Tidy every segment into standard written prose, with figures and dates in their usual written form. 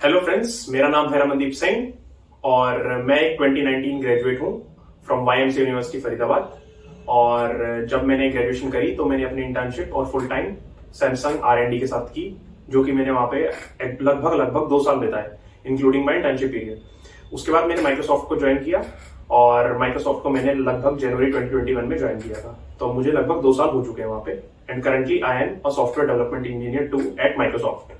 Hello friends, मेरा नाम है रमनदीप सिंह और मैं एक 2019 ग्रेजुएट हूँ फ्रॉम वाईएमसीए यूनिवर्सिटी फरीदाबाद। और जब मैंने ग्रेजुएशन करी तो मैंने अपनी इंटर्नशिप और फुल टाइम सैमसंग R&D के साथ की, जो कि मैंने वहाँ पे लगभग लगभग 2 साल बिताए, इंक्लूडिंग माई इंटर्नशिप पीरियड। उसके बाद मैंने माइक्रोसॉफ्ट को ज्वाइन किया और माइक्रोसॉफ्ट को मैंने लगभग जनवरी 2021 में ज्वाइन किया था। तो मुझे लगभग 2 साल हो चुके हैं वहाँ पे। And currently I am a software development engineer two at Microsoft.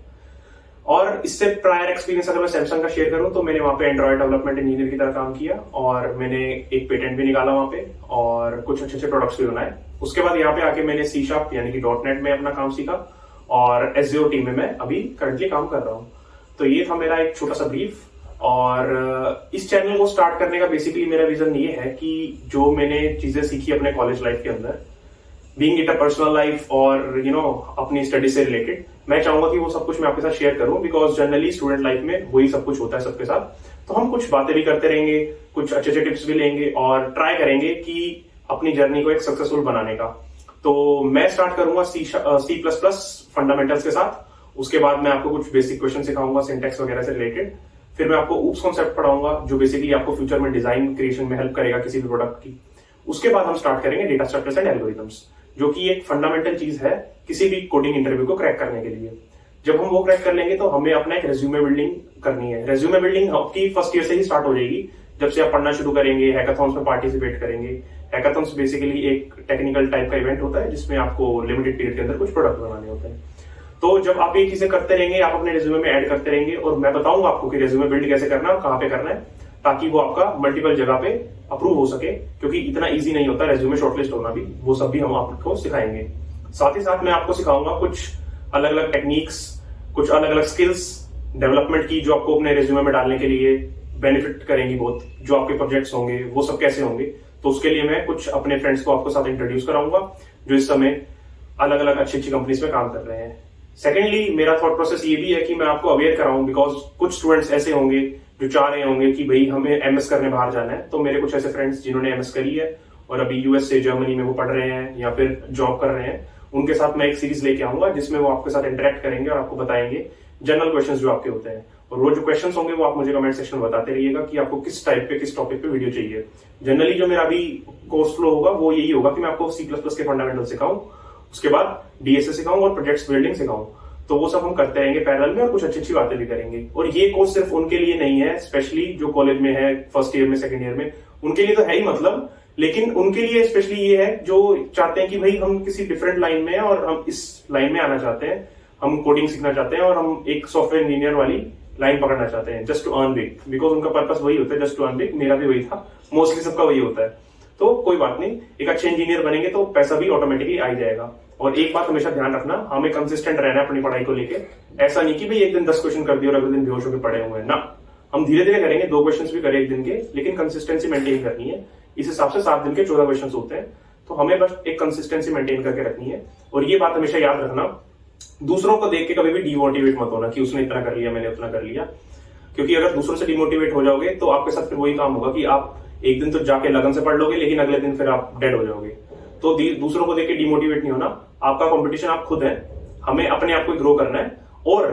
और इससे प्रायर एक्सपीरियंस अगर मैं सैमसंग का शेयर करूं तो मैंने वहां पे एंड्रॉइड डेवलपमेंट इंजीनियर की तरह काम किया और मैंने एक पेटेंट भी निकाला वहां पे और कुछ अच्छे अच्छे प्रोडक्ट्स भी बनाए। उसके बाद यहाँ पे आके मैंने सी शार्प यानी कि .NET में अपना काम सीखा और एसईओ टीम में मैं अभी करंटली काम कर रहा हूँ। तो ये था मेरा एक छोटा सा ब्रीफ। और इस चैनल को स्टार्ट करने का बेसिकली मेरा रीजन ये है कि जो मैंने चीजें सीखी अपने कॉलेज लाइफ के अंदर, being it a personal life और अपनी स्टडी से रिलेटेड, मैं चाहूंगा कि वो सब कुछ मैं आपके साथ शेयर करूं, बिकॉज जनरली स्टूडेंट लाइफ में वही सब कुछ होता है सबके साथ। तो हम कुछ बातें भी करते रहेंगे, कुछ अच्छे अच्छे टिप्स भी लेंगे और ट्राई करेंगे कि अपनी जर्नी को एक सक्सेसफुल बनाने का। तो मैं स्टार्ट करूंगा C++ फंडामेंटल्स के साथ। उसके बाद मैं आपको कुछ बेसिक क्वेश्चन सिखाऊंगा सिंटेक्स वगैरह से रिलेटेड। फिर मैं आपको ऊप्स कॉन्सेप्ट पढ़ाऊंगा जो बेसिकली आपको फ्यूचर में डिजाइन क्रिएशन में हेल्प करेगा किसी भी प्रोडक्ट की। उसके बाद हम स्टार्ट करेंगे डेटा स्ट्रक्चर्स एंड एल्गोरिथम्स, जो कि एक फंडामेंटल चीज है किसी भी कोडिंग इंटरव्यू को क्रैक करने के लिए। जब हम वो क्रैक कर लेंगे तो हमें अपना एक रेज्यूमे बिल्डिंग करनी है। रेज्यूमे बिल्डिंग आपकी फर्स्ट ईयर से ही स्टार्ट हो जाएगी, जब से आप पढ़ना शुरू करेंगे, हैकाथॉन्स में पार्टिसिपेट करेंगे। हैकाथॉन्स बेसिकली एक टेक्निकल टाइप का इवेंट होता है जिसमें आपको लिमिटेड पीरियड के अंदर कुछ प्रोडक्ट बनाने होते हैं। तो जब आप ये चीजें करते रहेंगे, आप अपने रेज्यूमे में ऐड करते रहेंगे और मैं बताऊंगा आपको कि रेज्यूमे बिल्ड कैसे करना है और कहाँ पे करना है, ताकि वो आपका मल्टीपल जगह पे अप्रूव हो सके। क्योंकि इतना इजी नहीं होता रेज्यूमे शॉर्टलिस्ट होना भी, वो सब भी हम आपको सिखाएंगे। साथ ही साथ मैं आपको सिखाऊंगा कुछ अलग अलग टेक्निक्स, कुछ अलग अलग स्किल्स डेवलपमेंट की, जो आपको अपने रेज्यूमे में डालने के लिए बेनिफिट करेंगी बहुत। जो आपके प्रोजेक्ट्स होंगे वो सब कैसे होंगे, तो उसके लिए मैं कुछ अपने फ्रेंड्स को आपको साथ इंट्रोड्यूस कराऊंगा जो इस समय अलग अलग अच्छी अच्छी कंपनीज में काम कर रहे हैं। सेकेंडली, मेरा थॉट प्रोसेस ये भी है कि मैं आपको अवेयर कराऊं, बिकॉज कुछ स्टूडेंट्स ऐसे होंगे जो चाह रहे होंगे कि भाई हमें एमएस करने बाहर जाना है। तो मेरे कुछ ऐसे फ्रेंड्स जिन्होंने एमएस करी है और अभी यूएस से जर्मनी में वो पढ़ रहे हैं या फिर जॉब कर रहे हैं, उनके साथ मैं एक सीरीज लेके आऊंगा जिसमें वो आपके साथ इंटरेक्ट करेंगे और आपको बताएंगे जनरल क्वेश्चंस जो आपके होते हैं। और वो जो क्वेश्चंस होंगे वो आप मुझे कमेंट सेक्शन में बताते रहिएगा कि आपको किस टाइप पे, किस टॉपिक पे वीडियो चाहिए। जनरली जो मेरा अभी कोर्स फ्लो होगा वो यही होगा कि मैं आपको C++ के फंडामेंटल सिखाऊं, उसके बाद डीएसए सिखाऊं और प्रोजेक्ट्स बिल्डिंग सिखाऊं। तो वो सब हम करते रहेंगे पैरेलल में और कुछ अच्छी अच्छी बातें भी करेंगे। और ये कोर्स सिर्फ उनके लिए नहीं है, स्पेशली जो कॉलेज में है, फर्स्ट ईयर में, सेकंड ईयर में, उनके लिए तो है ही मतलब, लेकिन उनके लिए स्पेशली ये है जो चाहते हैं कि भाई हम किसी डिफरेंट लाइन में हैं और हम इस लाइन में आना चाहते हैं, हम कोडिंग सीखना चाहते हैं और हम एक सॉफ्टवेयर इंजीनियर वाली लाइन पकड़ना चाहते हैं, just to earn big. Because उनका पर्पस वही होता है, जस्ट टू अर्न बिग। मेरा भी वही था, मोस्टली सबका वही होता है। तो कोई बात नहीं, एक अच्छे इंजीनियर बनेंगे तो पैसा भी ऑटोमेटिकली आ जाएगा। और एक बात हमेशा ध्यान रखना, हमें कंसिस्टेंट रहना है अपनी पढ़ाई को लेके। ऐसा नहीं कि भाई एक दिन 10 क्वेश्चन कर दिए और अगले दिन बेहोश होकर पड़े हुए हैं ना। हम धीरे धीरे करेंगे, 2 क्वेश्चन भी करें एक दिन के, लेकिन कंसिस्टेंसी मेंटेन करनी है। इस हिसाब से 7 दिन के 14 क्वेश्चन होते हैं। तो हमें बस एक कंसिस्टेंसी मेंटेन करके रखनी है। और ये बात हमेशा याद रखना, दूसरों को देख के कभी भी डिमोटिवेट मत होना कि उसने इतना कर लिया, मैंने उतना कर लिया। क्योंकि अगर दूसरों से डिमोटिवेट हो जाओगे तो आपके साथ फिर वही काम होगा कि आप एक दिन तो जाके लगन से पढ़ लोगे, लेकिन अगले दिन फिर आप डेड हो जाओगे। तो दूसरों को देख के डिमोटिवेट नहीं होना। आपका कंपटीशन आप खुद है, हमें अपने आप को ग्रो करना है। और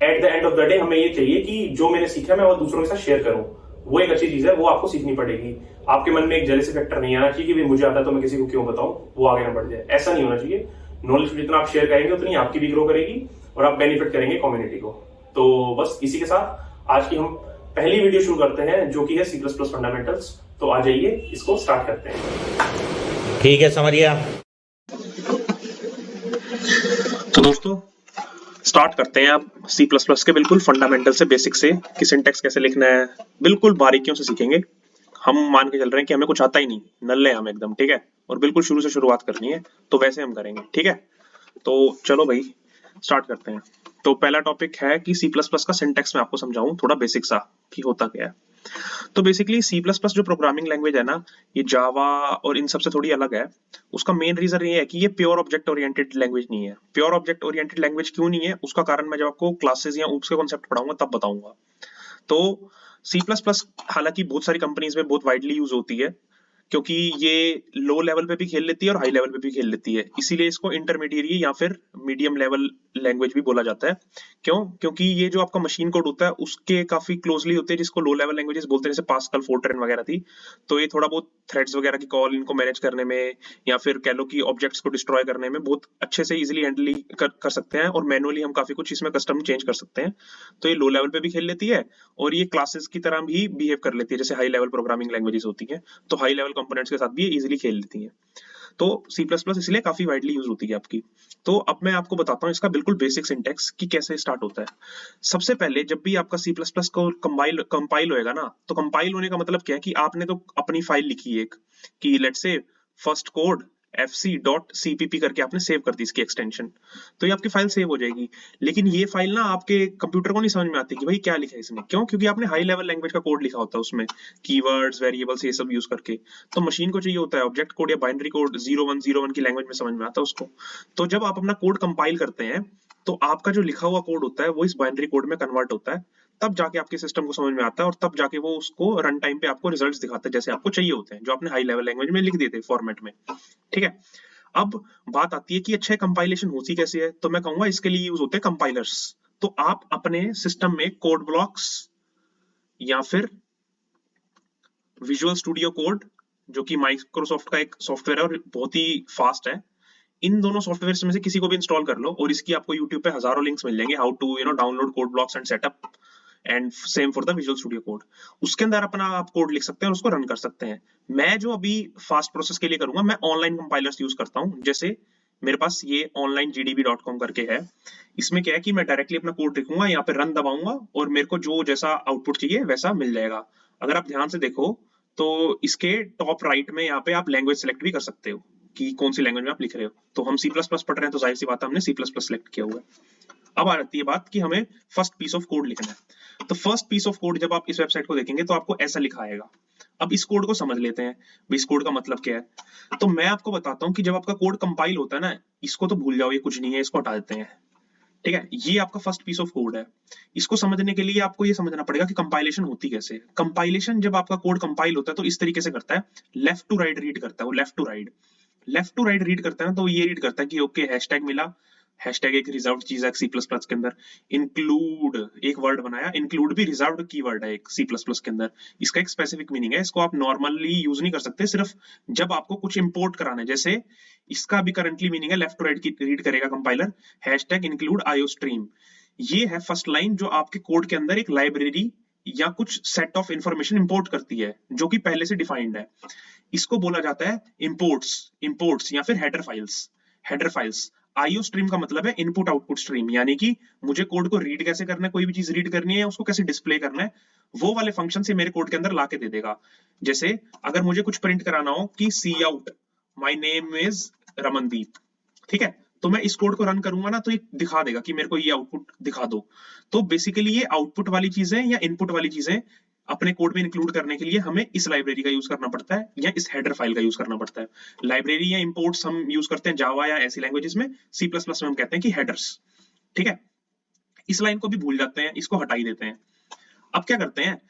at the end of the day हमें ये चाहिए कि जो मैंने सीखा मैं वो दूसरों के साथ शेयर करूं। वो एक अच्छी चीज है, वो आपको सीखनी पड़ेगी। आपके मन में एक जेलसी फैक्टर नहीं आना चाहिए कि भाई मुझे आता है तो मैं किसी को क्यों बताऊं, वो आगे ना बढ़ जाए। ऐसा नहीं होना चाहिए। नॉलेज जितना आप शेयर करेंगे उतनी आपकी भी ग्रो करेगी और आप बेनिफिट करेंगे कम्युनिटी को। तो बस इसी के साथ आज की हम पहली वीडियो शुरू करते हैं, जो कि है C++ फंडामेंटल्स। तो आ जाइए, इसको स्टार्ट करते हैं। ठीक है, समरिया। तो दोस्तों स्टार्ट करते हैं अब C++ के बिल्कुल फंडामेंटल से, बेसिक से, कि सिंटैक्स कैसे लिखना है, बिल्कुल बारीकियों से सीखेंगे। हम मान के चल रहे हैं कि हमें कुछ आता ही नहीं, नल्ले हम एकदम, ठीक है। और बिल्कुल शुरू से शुरुआत करनी है, तो वैसे हम करेंगे, ठीक है। तो चलो भाई स्टार्ट करते हैं। तो पहला टॉपिक है कि C++ का सिंटैक्स मैं आपको समझाऊं थोड़ा बेसिक सा कि होता क्या है। तो बेसिकली C++ जो प्रोग्रामिंग लैंग्वेज है ना, ये जावा और इन सब से थोड़ी अलग है। उसका मेन रीजन ये है कि ये प्योर ऑब्जेक्ट ओरिएंटेड लैंग्वेज नहीं है। प्योर ऑब्जेक्ट ओरिएंटेड लैंग्वेज क्यों नहीं है, उसका कारण मैं जब आपको क्लासेस या ऊप्स के कॉन्सेप्ट पढ़ाऊंगा तब बताऊंगा। तो C++ हालांकि बहुत सारी कंपनीज में बहुत वाइडली यूज होती है, क्योंकि ये लो लेवल पे भी खेल लेती है और हाई लेवल पे भी खेल लेती है, इसीलिए इसको इंटरमीडिएट या फिर मीडियम लेवल लैंग्वेज भी बोला जाता है। क्यों? क्योंकि ये जो आपका मशीन कोड होता है उसके काफी क्लोजली होते हैं, जिसको लो लेवल लैंग्वेजेस बोलते हैं, जैसे पास्कल, फोर्ट्रन वगैरह थी। तो ये थोड़ा बहुत थ्रेड्स वगैरह की कॉल इनको मैनेज करने में, या फिर कह लो कि ऑब्जेक्ट्स को डिस्ट्रॉय करने में बहुत अच्छे से इजीली हैंडल कर सकते हैं, और मैनुअली हम काफी कुछ इसमें कस्टम चेंज कर सकते हैं। तो ये लो लेवल पे भी खेल लेती है और ये क्लासेस की तरह भी बिहेव कर लेती है जैसे हाई लेवल प्रोग्रामिंग लैंग्वेजेस होती है। तो हाई लेवल कंपोनेंट्स के साथ भी ये इजीली खेल लेती है। तो सी प्लस प्लस इसलिए काफी वाइडली यूज होती है आपकी। तो अब मैं आपको बताता हूँ इसका बिल्कुल बेसिक सिंटेक्स कि कैसे स्टार्ट होता है। सबसे पहले जब भी आपका सी प्लस प्लस को कंपाइल होएगा ना, तो कंपाइल होने का मतलब क्या है कि आपने तो अपनी फाइल लिखी है एक, कि let's say first code fc.cpp करके आपने सेव कर दी इसकी एक्सटेंशन, तो ये आपकी फाइल सेव हो जाएगी। लेकिन ये फाइल ना आपके कंप्यूटर को नहीं समझ में आती कि भाई क्या लिखा है इसने, क्यों? क्योंकि आपने हाई लेवल लैंग्वेज का कोड लिखा होता है उसमें, कीवर्ड्स, वेरिएबल्स, ये सब यूज करके। तो मशीन को चाहिए होता है ऑब्जेक्ट कोड या बाइनरी कोड 0101 की लैंग्वेज में समझ में आता है उसको। तो जब आप अपना कोड कंपाइल करते हैं तो आपका जो लिखा हुआ कोड होता है वो इस बाइनरी कोड में कन्वर्ट होता है, तब जाके आपके सिस्टम को समझ में आता है, और तब जाके वो उसको रन टाइम पे आपको रिजल्ट्स दिखाता है जैसे आपको चाहिए होते हैं, जो आपने हाई लेवल लैंग्वेज में लिख दिए थे फॉर्मेट में। ठीक है। अब बात आती है कि अच्छा कंपाइलेशन होती कैसे है, तो मैं कहूंगा इसके लिए यूज होते हैं कंपाइलर्स। तो आप अपने सिस्टम में कोड ब्लॉक्स या फिर विजुअल स्टूडियो कोड, जो कि माइक्रोसॉफ्ट का एक सॉफ्टवेयर है और बहुत ही फास्ट है, इन दोनों सॉफ्टवेयर में से किसी को भी इंस्टॉल कर लो और इसकी आपको यूट्यूब पे हजारों लिंक्स मिल जाएंगे, how to download Code Blocks and setup, and same for the Visual Studio Code. उसके अंदर अपना आप कोड लिख सकते हैं और उसको रन कर सकते हैं। मैं जो अभी फास्ट प्रोसेस के लिए करूंगा, मैं ऑनलाइन कंपाइलर्स यूज करता हूँ। जैसे मेरे पास ये onlinegdb.com करके है, इसमें क्या है कि मैं डायरेक्टली अपना कोड लिखूंगा, यहाँ पे रन दबाऊंगा और मेरे को जो जैसा आउटपुट चाहिए वैसा मिल जाएगा। अगर आप ध्यान से देखो तो इसके टॉप राइट में यहाँ पे आप लैंग्वेज सेलेक्ट भी कर सकते हो कि कौन सी लैंग्वेज में आप लिख रहे हो। तो हम सी प्लस प्लस पढ़ रहे हैं तो जाहिर सी बात है हमने सी प्लस प्लस सेलेक्ट किया हुआ है। अब आ जाती है बात कि हमें फर्स्ट पीस ऑफ कोड लिखना है। तो फर्स्ट पीस ऑफ कोड जब आप इस वेबसाइट को देखेंगे तो आपको ऐसा लिखा आएगा। अब इस कोड को समझ लेते हैं, भाई इस कोड का मतलब क्या है। तो मैं आपको बताता हूँ कि जब आपका कोड कंपाइल होता है ना, इसको तो भूल जाओ, ये कुछ नहीं है, इसको हटा देते हैं। ठीक है, ये आपका फर्स्ट पीस ऑफ कोड है। इसको समझने के लिए आपको ये समझना पड़ेगा कि कंपाइलेशन होती कैसे है। कंपाइलेशन जब आपका कोड कंपाइल होता है तो इस तरीके से करता है, लेफ्ट टू राइट रीड करता है। वो लेफ्ट टू राइट रीड करता है ना, तो ये रीड करता है कि ओके हैशटैग मिला, हैशटैग एक रिजर्व्ड चीज है सी प्लस प्लस के अंदर। इंक्लूड एक वर्ड बनाया, इंक्लूड भी रिजर्व्ड कीवर्ड है एक सी प्लस प्लस के अंदर। इसका एक स्पेसिफिक मीनिंग है, इसको आप नॉर्मली यूज नहीं कर सकते, सिर्फ जब आपको कुछ इंपोर्ट कराना है। जैसे इसका भी करंटली मीनिंग है, लेफ्ट टू राइट की रीड करेगा compiler, hashtag include IO stream. ये है फर्स्ट लाइन जो आपके कोड के अंदर एक लाइब्रेरी या कुछ सेट ऑफ इंफॉर्मेशन इंपोर्ट करती है जो कि पहले से डिफाइंड है। इसको बोला जाता है इंपोर्ट्स या फिर हेडर फाइल्स। आईओ स्ट्रीम का मतलब है इनपुट आउटपुट स्ट्रीम, यानी कि मुझे कोड को रीड कैसे करना है, कोई भी चीज रीड करनी है उसको कैसे डिस्प्ले करना है, वो वाले फंक्शन से मेरे कोड के अंदर लाके दे देगा। जैसे अगर मुझे कुछ प्रिंट कराना हो कि cout my name is Ramandeep, ठीक है, तो मैं इस कोड को रन करूंगा ना, तो ये दिखा देगा कि मेरे को ये आउटपुट दिखा दो। तो बेसिकली ये आउटपुट वाली चीजें या इनपुट वाली चीजें अपने कोड में इंक्लूड करने के लिए हमें इस लाइब्रेरी का यूज करना पड़ता है या इस हेडर फाइल का यूज करना पड़ता है। लाइब्रेरी या इंपोर्ट्स हम यूज करते हैं जावा या ऐसी लैंग्वेजेस में, सी प्लस प्लस में हम कहते हैं कि हेडर्स। ठीक है, इस लाइन को भी भूल जाते हैं, इसको हटा ही देते हैं। अब क्या करते हैं,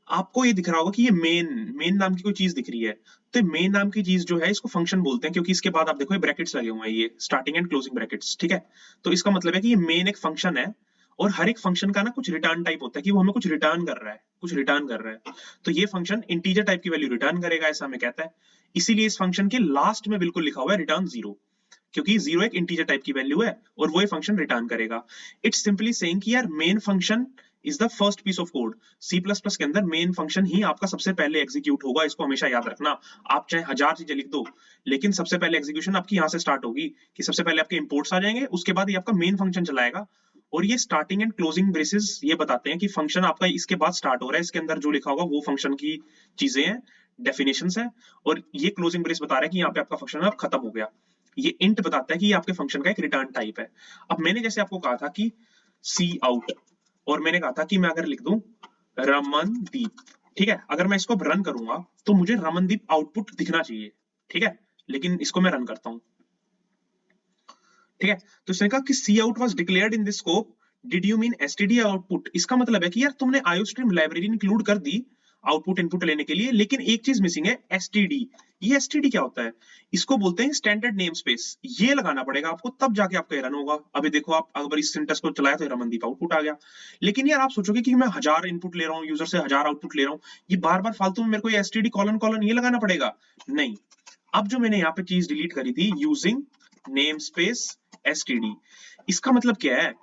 आपको ये दिख रहा होगा कि ये मेन नाम की कोई चीज दिख रही है। तो मेन नाम की चीज जो है इसको फंक्शन बोलते हैं, क्योंकि इसके बाद आप देखो ये ब्रैकेट्स लगे हुए हैं, ये स्टार्टिंग एंड क्लोजिंग ब्रैकेट्स। ठीक है, तो इसका मतलब है कि ये मेन एक फंक्शन है और हर एक फंक्शन का ना कुछ रिटर्न टाइप होता है कि वो हमें कुछ रिटर्न कर रहा है। तो ये फंक्शन इंटीजर टाइप की वैल्यू रिटर्न करेगा, ऐसा हमें कहता है। इसीलिए इस फंक्शन के लास्ट में बिल्कुल लिखा हुआ है रिटर्न 0, क्योंकि 0 एक इंटीजर टाइप की वैल्यू है और वो ये फंक्शन रिटर्न करेगा। इट्स सिंपली सेइंग कि यार main function is the first piece of code. C plus plus के अंदर मेन फंक्शन ही आपका सबसे पहले एग्जीक्यूट होगा, इसको हमेशा याद रखना। आप चाहे 1000 चीजें लिख दो, लेकिन सबसे पहले एग्जीक्यूशन आपकी यहाँ से स्टार्ट होगी कि सबसे पहले आपके इंपोर्ट्स आ जाएंगे, उसके बाद ये आपका मेन फंक्शन चलाएगा। और ये स्टार्टिंग एंड क्लोजिंग ब्रेसेस ये बताते हैं कि फंक्शन आपका इसके बाद स्टार्ट हो रहा है, इसके अंदर जो लिखा होगा वो फंक्शन की चीजें हैं, डेफिनेशंस है। और ये क्लोजिंग ब्रेस बता रहा है कि यहाँ पे आपका फंक्शन अब खत्म हो गया। ये इंट बताता है कि ये आपके फंक्शन का एक रिटर्न टाइप है। अब मैंने जैसे आपको कहा था कि सी आउट, और मैंने कहा था कि मैं अगर लिख दूं रमनदीप, ठीक है, अगर मैं इसको रन करूंगा तो मुझे रमनदीप आउटपुट दिखना चाहिए। ठीक है, लेकिन इसको मैं रन करता हूं। ठीक है, तो इसने कहा कि cout was declared in this scope, did you mean STD output. इसका मतलब है कि यार तुमने आईओ स्ट्रीम लाइब्रेरी इंक्लूड कर दी, आउटपुट इनपुट लेने के लिए, लेकिन एक चीज मिसिंग है, एसटीडी। ये एसटीडी क्या होता है? इसको बोलते हैं स्टैंडर्ड नेम स्पेस। ये लगाना पड़ेगा आपको, तब जाके आपका ये रन होगा। अभी देखो आप अगर इस सिंटेक्स को चलाया तो रमनदीप आउटपुट आ गया। लेकिन यार आप सोचोगे कि मैं 1000 इनपुट ले रहा हूँ, यूजर से 1000 आउटपुट ले रहा हूँ, ये बार बार फालतू में मेरे को ये एसटीडी कॉलन कॉलन ये लगाना पड़ेगा? नहीं। अब जो मैंने यहाँ पे चीज डिलीट करी थी, यूजिंग नेम स्पेस एसटीडी, इसका मतलब क्या है?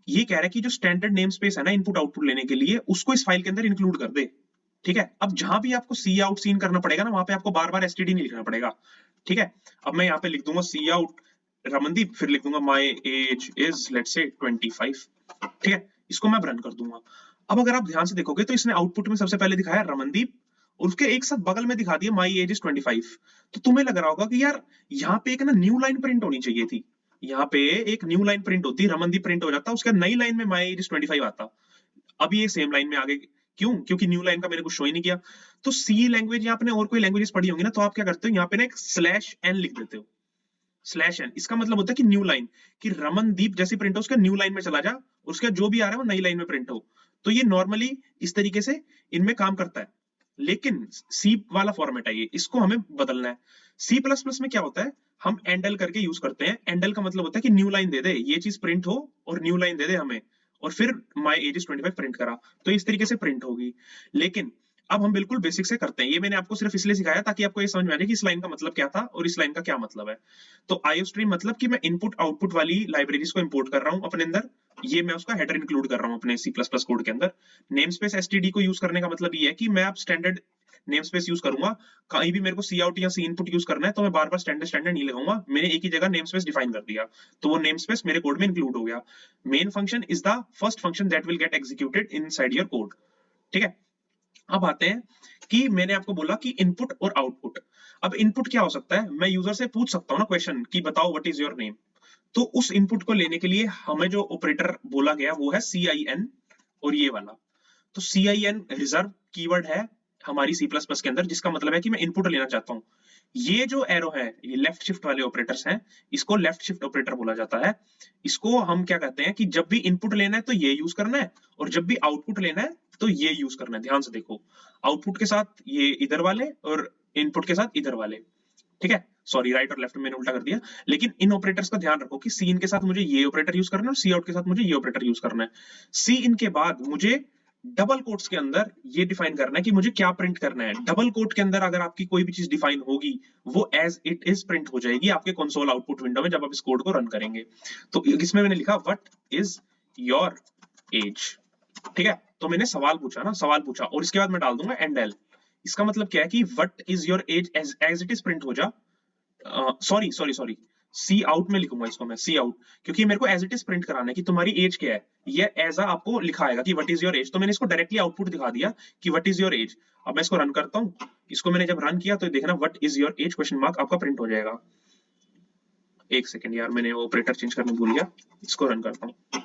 ये कह रहा है कि जो स्टैंडर्ड नेम स्पेस है ना इनपुट आउटपुट लेने के लिए, उसको इस फाइल के अंदर इंक्लूड कर दे। ठीक है, अब जहां भी आपको सी आउट सीन करना पड़ेगा ना, वहां पे आपको बार बार एसटीडी नहीं लिखना पड़ेगा। ठीक है, अब मैं यहाँ पे लिख दूंगा सी आउट रमनदीप, फिर लिख दूंगा my age is let's say 25। ठीक है, इसको मैं रन कर दूंगा। अब अगर आप ध्यान से देखोगे तो इसने आउटपुट में सबसे पहले दिखाया रमनदीप, और उसके एक साथ बगल में दिखा दिया माई एज इज 25। तो तुम्हें लग रहा होगा कि यार यहाँ पे एक ना न्यू लाइन प्रिंट होनी चाहिए थी, यहाँ पे एक न्यू लाइन प्रिंट होती, रमनदीप प्रिंट हो जाता, उसके नई लाइन में माई एज इज 25 आता। अब ये सेम लाइन में आ गई, क्यों? क्योंकि न्यू लाइन का मैंने कुछ शो ही नहीं किया। तो सी लैंग्वेज या आपने और कोई लैंग्वेजेस पढ़ी होंगी ना, तो आप क्या करते हो, यहाँ पे ना एक स्लैश एन लिख देते हो। स्लैश एन, इसका मतलब होता है कि न्यू लाइन, कि रमनदीप जैसी प्रिंट हो उसका न्यू लाइन में चला जा, उसका जो भी आ रहा है वो नई लाइन में प्रिंट हो। तो ये नॉर्मली इस तरीके से इनमें काम करता है, लेकिन सी वाला फॉर्मेट है ये, इसको हमें बदलना है। सी प्लस प्लस में क्या होता है, हम एंडल करके यूज करते हैं। एंडल का मतलब होता है कि न्यू लाइन दे दे, ये चीज प्रिंट हो और न्यू लाइन दे दे हमें, और फिर माई एज इज 25 प्रिंट करा, तो इस तरीके से प्रिंट होगी। लेकिन अब हम बिल्कुल बेसिक से करते हैं, ये मैंने आपको सिर्फ इसलिए सिखाया ताकि आपको ये समझ में आ जाए कि इस लाइन का मतलब क्या था और इस लाइन का क्या मतलब है। तो आईओस्ट्रीम मतलब कि मैं इनपुट आउटपुट वाली लाइब्रेरीज को इंपोर्ट कर रहा हूं अपने अंदर, ये मैं उसका हेडर इंक्लूड कर रहा हूं अपने सी प्लस प्लस कोड के अंदर। नेम स्पेस एसटीडी को यूज करने का मतलब ये है कि मैं अब स्टैंडर्ड नेम स्पेस यूज करूंगा, कहीं भी मेरे को सी आउट या सी इनपुट यूज करना है तो मैं बार बार स्टैंडर्ड स्टैंडर्ड नहीं लगाऊंगा, मैंने एक ही जगह नेम स्पेस डिफाइन कर दिया, तो वो नेम स्पेस मेरे कोड में इंक्लूड हो गया। Main function is the first function that will get executed inside your code. ठीक है, अब आते हैं कि मैंने आपको बोला कि इनपुट और आउटपुट। अब इनपुट क्या हो सकता है, मैं यूजर से पूछ सकता हूँ ना क्वेश्चन कि बताओ व्हाट इज योर नेम, तो उस इनपुट को लेने के लिए हमें जो ऑपरेटर बोला गया वो है CIN, और ये वाला। तो CIN रिजर्व कीवर्ड है हमारी सी प्लस प्लस के अंदर, जिसका मतलब है कि मैं इनपुट लेना चाहता हूँ। ये जो एरो है, ये लेफ्ट शिफ्ट वाले ऑपरेटर्स हैं, इसको लेफ्ट शिफ्ट ऑपरेटर बोला जाता है। इसको हम क्या कहते हैं कि जब भी इनपुट लेना है तो ये यूज करना है, और जब भी आउटपुट लेना है तो ये यूज करना है। ध्यान से देखो, आउटपुट के साथ ये इधर वाले और इनपुट के साथ इधर वाले। ठीक है, सॉरी राइट और लेफ्ट मैंने उल्टा कर दिया, लेकिन इन ऑपरेटर्स का ध्यान रखो कि सी इन के साथ मुझे ये ऑपरेटर यूज करना है और सी आउट के साथ मुझे ये ऑपरेटर यूज करना है। सी इन के बाद मुझे डबल कोट्स के अंदर ये डिफाइन करना है कि मुझे क्या प्रिंट करना है। डबल कोट के अंदर अगर आपकी कोई भी चीज डिफाइन होगी, वो एज इट इज प्रिंट हो जाएगी आपके कंसोल आउटपुट विंडो में जब आप इस कोड को रन करेंगे। तो इसमें मैंने लिखा व्हाट इज योर एज। ठीक है, तो मैंने सवाल पूछा ना, सवाल पूछा और इसके बाद मैं डाल दूंगा एंडल। इसका मतलब क्या है कि what is your age as it is print हो जा। Sorry sorry sorry, cout में लिखूंगा इसको मैं, सी आउट, क्योंकि मेरे को एज इट इज प्रिंट कराना है कि तुम्हारी एज क्या है। ये एज आपको लिखा आएगा कि व्हाट इज योर एज, तो मैंने इसको डायरेक्टली आउटपुट दिखा दिया कि व्हाट इज योर एज। अब मैं इसको रन करता हूँ, इसको मैंने जब रन किया तो देखना what is your as question mark आपका प्रिंट हो जाएगा। एक सेकेंड यार, मैंने वो ऑपरेटर चेंज करने भूल गया, इसको रन करता हूँ।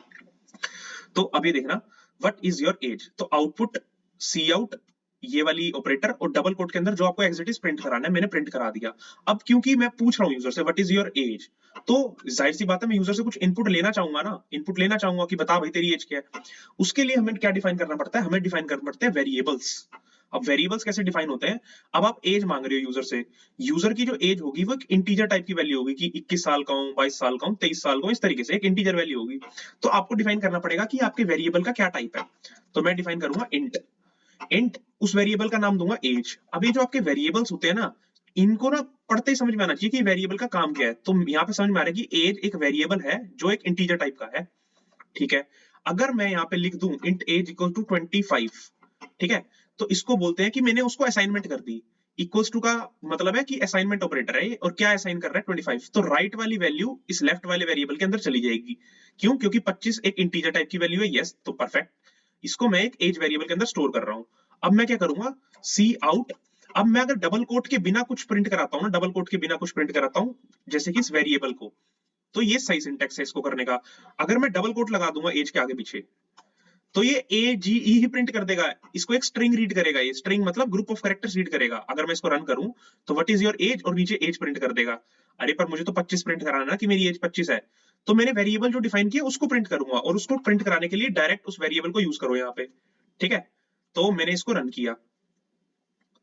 तो अब ये देखना व्हाट इज योर एज, तो आउटपुट सी आउट ये वाली ऑपरेटर और डबल कोट के अंदर जो आपको एज इट इज प्रिंट कराना है मैंने प्रिंट करा दिया। अब क्योंकि मैं पूछ रहा हूँ यूजर से व्हाट इज योर एज, तो जाहिर सी बात है मैं यूजर से कुछ इनपुट लेना चाहूंगा ना, इनपुट लेना चाहूंगा कि बता भाई तेरी एज क्या है। उसके लिए हमें क्या डिफाइन करना पड़ता है, हमें डिफाइन करना पड़ता है वेरिएबल्स। अब वेरिएबल्स कैसे डिफाइन होते हैं, अब आप एज मांग रहे हो यूजर से, यूजर की जो एज होगी वो एक इंटीजर टाइप की वैल्यू होगी कि 21 साल का हूं, 22 साल का हूं, 23 साल का हूं, इस तरीके से एक इंटीजर वैल्यू होगी। तो आपको डिफाइन करना पड़ेगा कि आपके वेरिएबल का क्या टाइप है। तो मैं डिफाइन करूंगा इंट, इंट उस वेरिएबल का नाम दूंगा एज। अब ये जो आपके वेरिएबल्स होते हैं ना, इनको ना पढ़ते ही समझ में आना चाहिए कि वेरिएबल का काम क्या है। तो यहाँ पे समझ में आ रहा है कि एज एक वेरिएबल है जो एक इंटीजर टाइप का है। ठीक है, अगर मैं यहाँ पे लिख दूं इंट एज इक्वल टू 25, ठीक है, तो इसको बोलते हैं कि मैंने उसको असाइनमेंट कर दी। इक्वल्स टू का मतलब है कि असाइनमेंट ऑपरेटर है, और क्या असाइन कर रहा है 25, तो राइट वाली वैल्यू इस लेफ्ट वाले वेरिएबल के अंदर चली जाएगी। क्यों? क्योंकि 25 एक इंटीजर टाइप की वैल्यू है। यस, तो परफेक्ट, इसको मैं एक एज वेरिएबल के अंदर स्टोर कर रहा हूं। अब मैं क्या करूंगा, सी आउट। अब मैं अगर डबल कोट के बिना कुछ प्रिंट कराता हूं ना, डबल कोट के बिना कुछ प्रिंट कराता हूं जैसे कि इस वेरिएबल को, तो ये सही सिंटेक्स है इसको करने का। अगर मैं डबल कोट लगा दूंगा एज के आगे पीछे, तो ये AGE ही प्रिंट कर देगा, इसको एक स्ट्रिंग रीड करेगा। ये स्ट्रिंग मतलब ग्रुप ऑफ कैरेक्टर्स रीड करेगा। अगर मैं इसको रन करूं तो व्हाट इज योर एज और नीचे एज प्रिंट कर देगा। अरे पर मुझे तो 25 प्रिंट कराना है कि मेरी एज 25 है, तो मैंने वेरिएबल जो डिफाइन किया उसको प्रिंट करूंगा, और उसको प्रिंट कराने के लिए डायरेक्ट उस वेरिएबल को यूज करो यहाँ पे। ठीक है, तो मैंने इसको रन किया,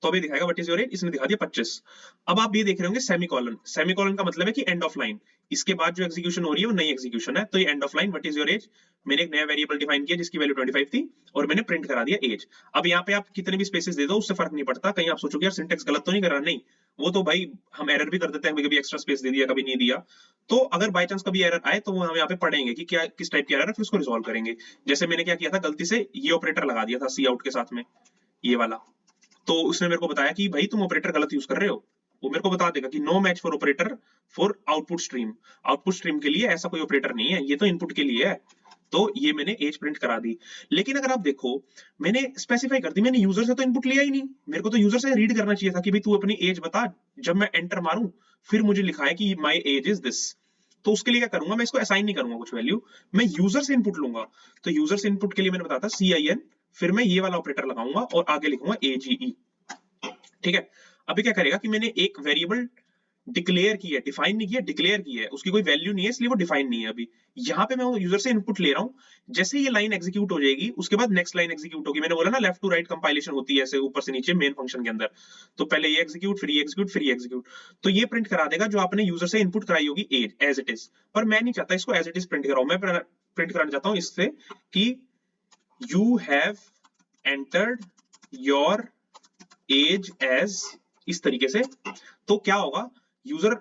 तो अभी दिखाएगा व्हाट इज योर एज, इसने दिखा दिया 25। अब आप ये देख रहे होंगे सेमीकोलन, सेमीकोलन का मतलब है कि एंड ऑफ लाइन, इसके बाद जो एग्जीक्यूशन हो रही है वो नई एग्जीक्यूशन है, तो ये end of line what is your as, मैंने एक नया वेरिएबल डिफाइन किया जिसकी वैल्यू 25 थी और मैंने प्रिंट करा दिया एज। अब यहाँ पे आप कितने भी स्पेसेस दे दो उससे फर्क नहीं पड़ता, कहीं आप सोचोगे यार सिंटेक्स गलत तो नहीं कर रहा, नहीं, वो तो भाई हम एरर भी कर देते हैं, कभी एक्स्ट्रा स्पेस दे दिया कभी नहीं दिया, तो अगर बाय चांस कभी एरर आए तो वो हम यहाँ पे पढ़ेंगे कि क्या किस टाइप की एरर है, फिर उसको रिजॉल्व करेंगे। जैसे मैंने क्या किया था, गलती से ये ऑपरेटर लगा दिया था सी आउट के साथ में, ये वाला, तो उसने मेरे को बताया कि भाई तुम ऑपरेटर गलत यूज कर रहे हो, वो मेरे को बता देगा कि no match for operator for output stream, output stream के लिए ऐसा कोई ऑपरेटर नहीं है, ये तो इनपुट के लिए है, तो ये मैंने एज प्रिंट करा दी। लेकिन अगर आप देखो मैंने स्पेसिफाई कर दी, मैंने यूजर से तो इनपुट लिया ही नहीं, मेरे को तो यूजर से रीड करना चाहिए था कि भाई तू अपनी एज बता, जब मैं एंटर मारूं फिर मुझे लिखा है कि माई एज इज दिस, तो उसके लिए क्या करूंगा, मैं इसको असाइन नहीं करूंगा कुछ वैल्यू, मैं यूजर से इनपुट लूंगा, तो यूजर से इनपुट के लिए मैंने बताया था CIN, फिर मैं ये वाला ऑपरेटर लगाऊंगा और आगे लिखूंगा AGE, ठीक है। अभी क्या करेगा कि मैंने एक वेरिएबल डिक्लेयर की है, डिफाइन नहीं किया, डिक्लेयर की है, उसकी कोई वैल्यू नहीं है इसलिए वो डिफाइन नहीं है अभी, यहाँ पे मैं यूजर से इनपुट ले रहा हूँ, जैसे ये लाइन एग्जीक्यूट हो जाएगी उसके बाद नेक्स्ट लाइन एग्जीक्यूट होगी, मैंने बोला ना लेफ्ट टू राइट कंपाइलेशन होती है ऐसे ऊपर से नीचे मेन फंक्शन के अंदर, तो पहले ये एग्जीक्यूट फिर ये एग्जीक्यूट फिर ये एग्जीक्यूट, तो ये प्रिंट करा देगा जो आपने यूजर से इनपुट कराई होगी एज एज इट इज, पर मैं नहीं चाहता इसको एज इट इज प्रिंट कराऊं, मैं प्रिंट कराना चाहता हूं इससे कि you have entered your age age, इस तरीके से, तो क्या होगा, यूजर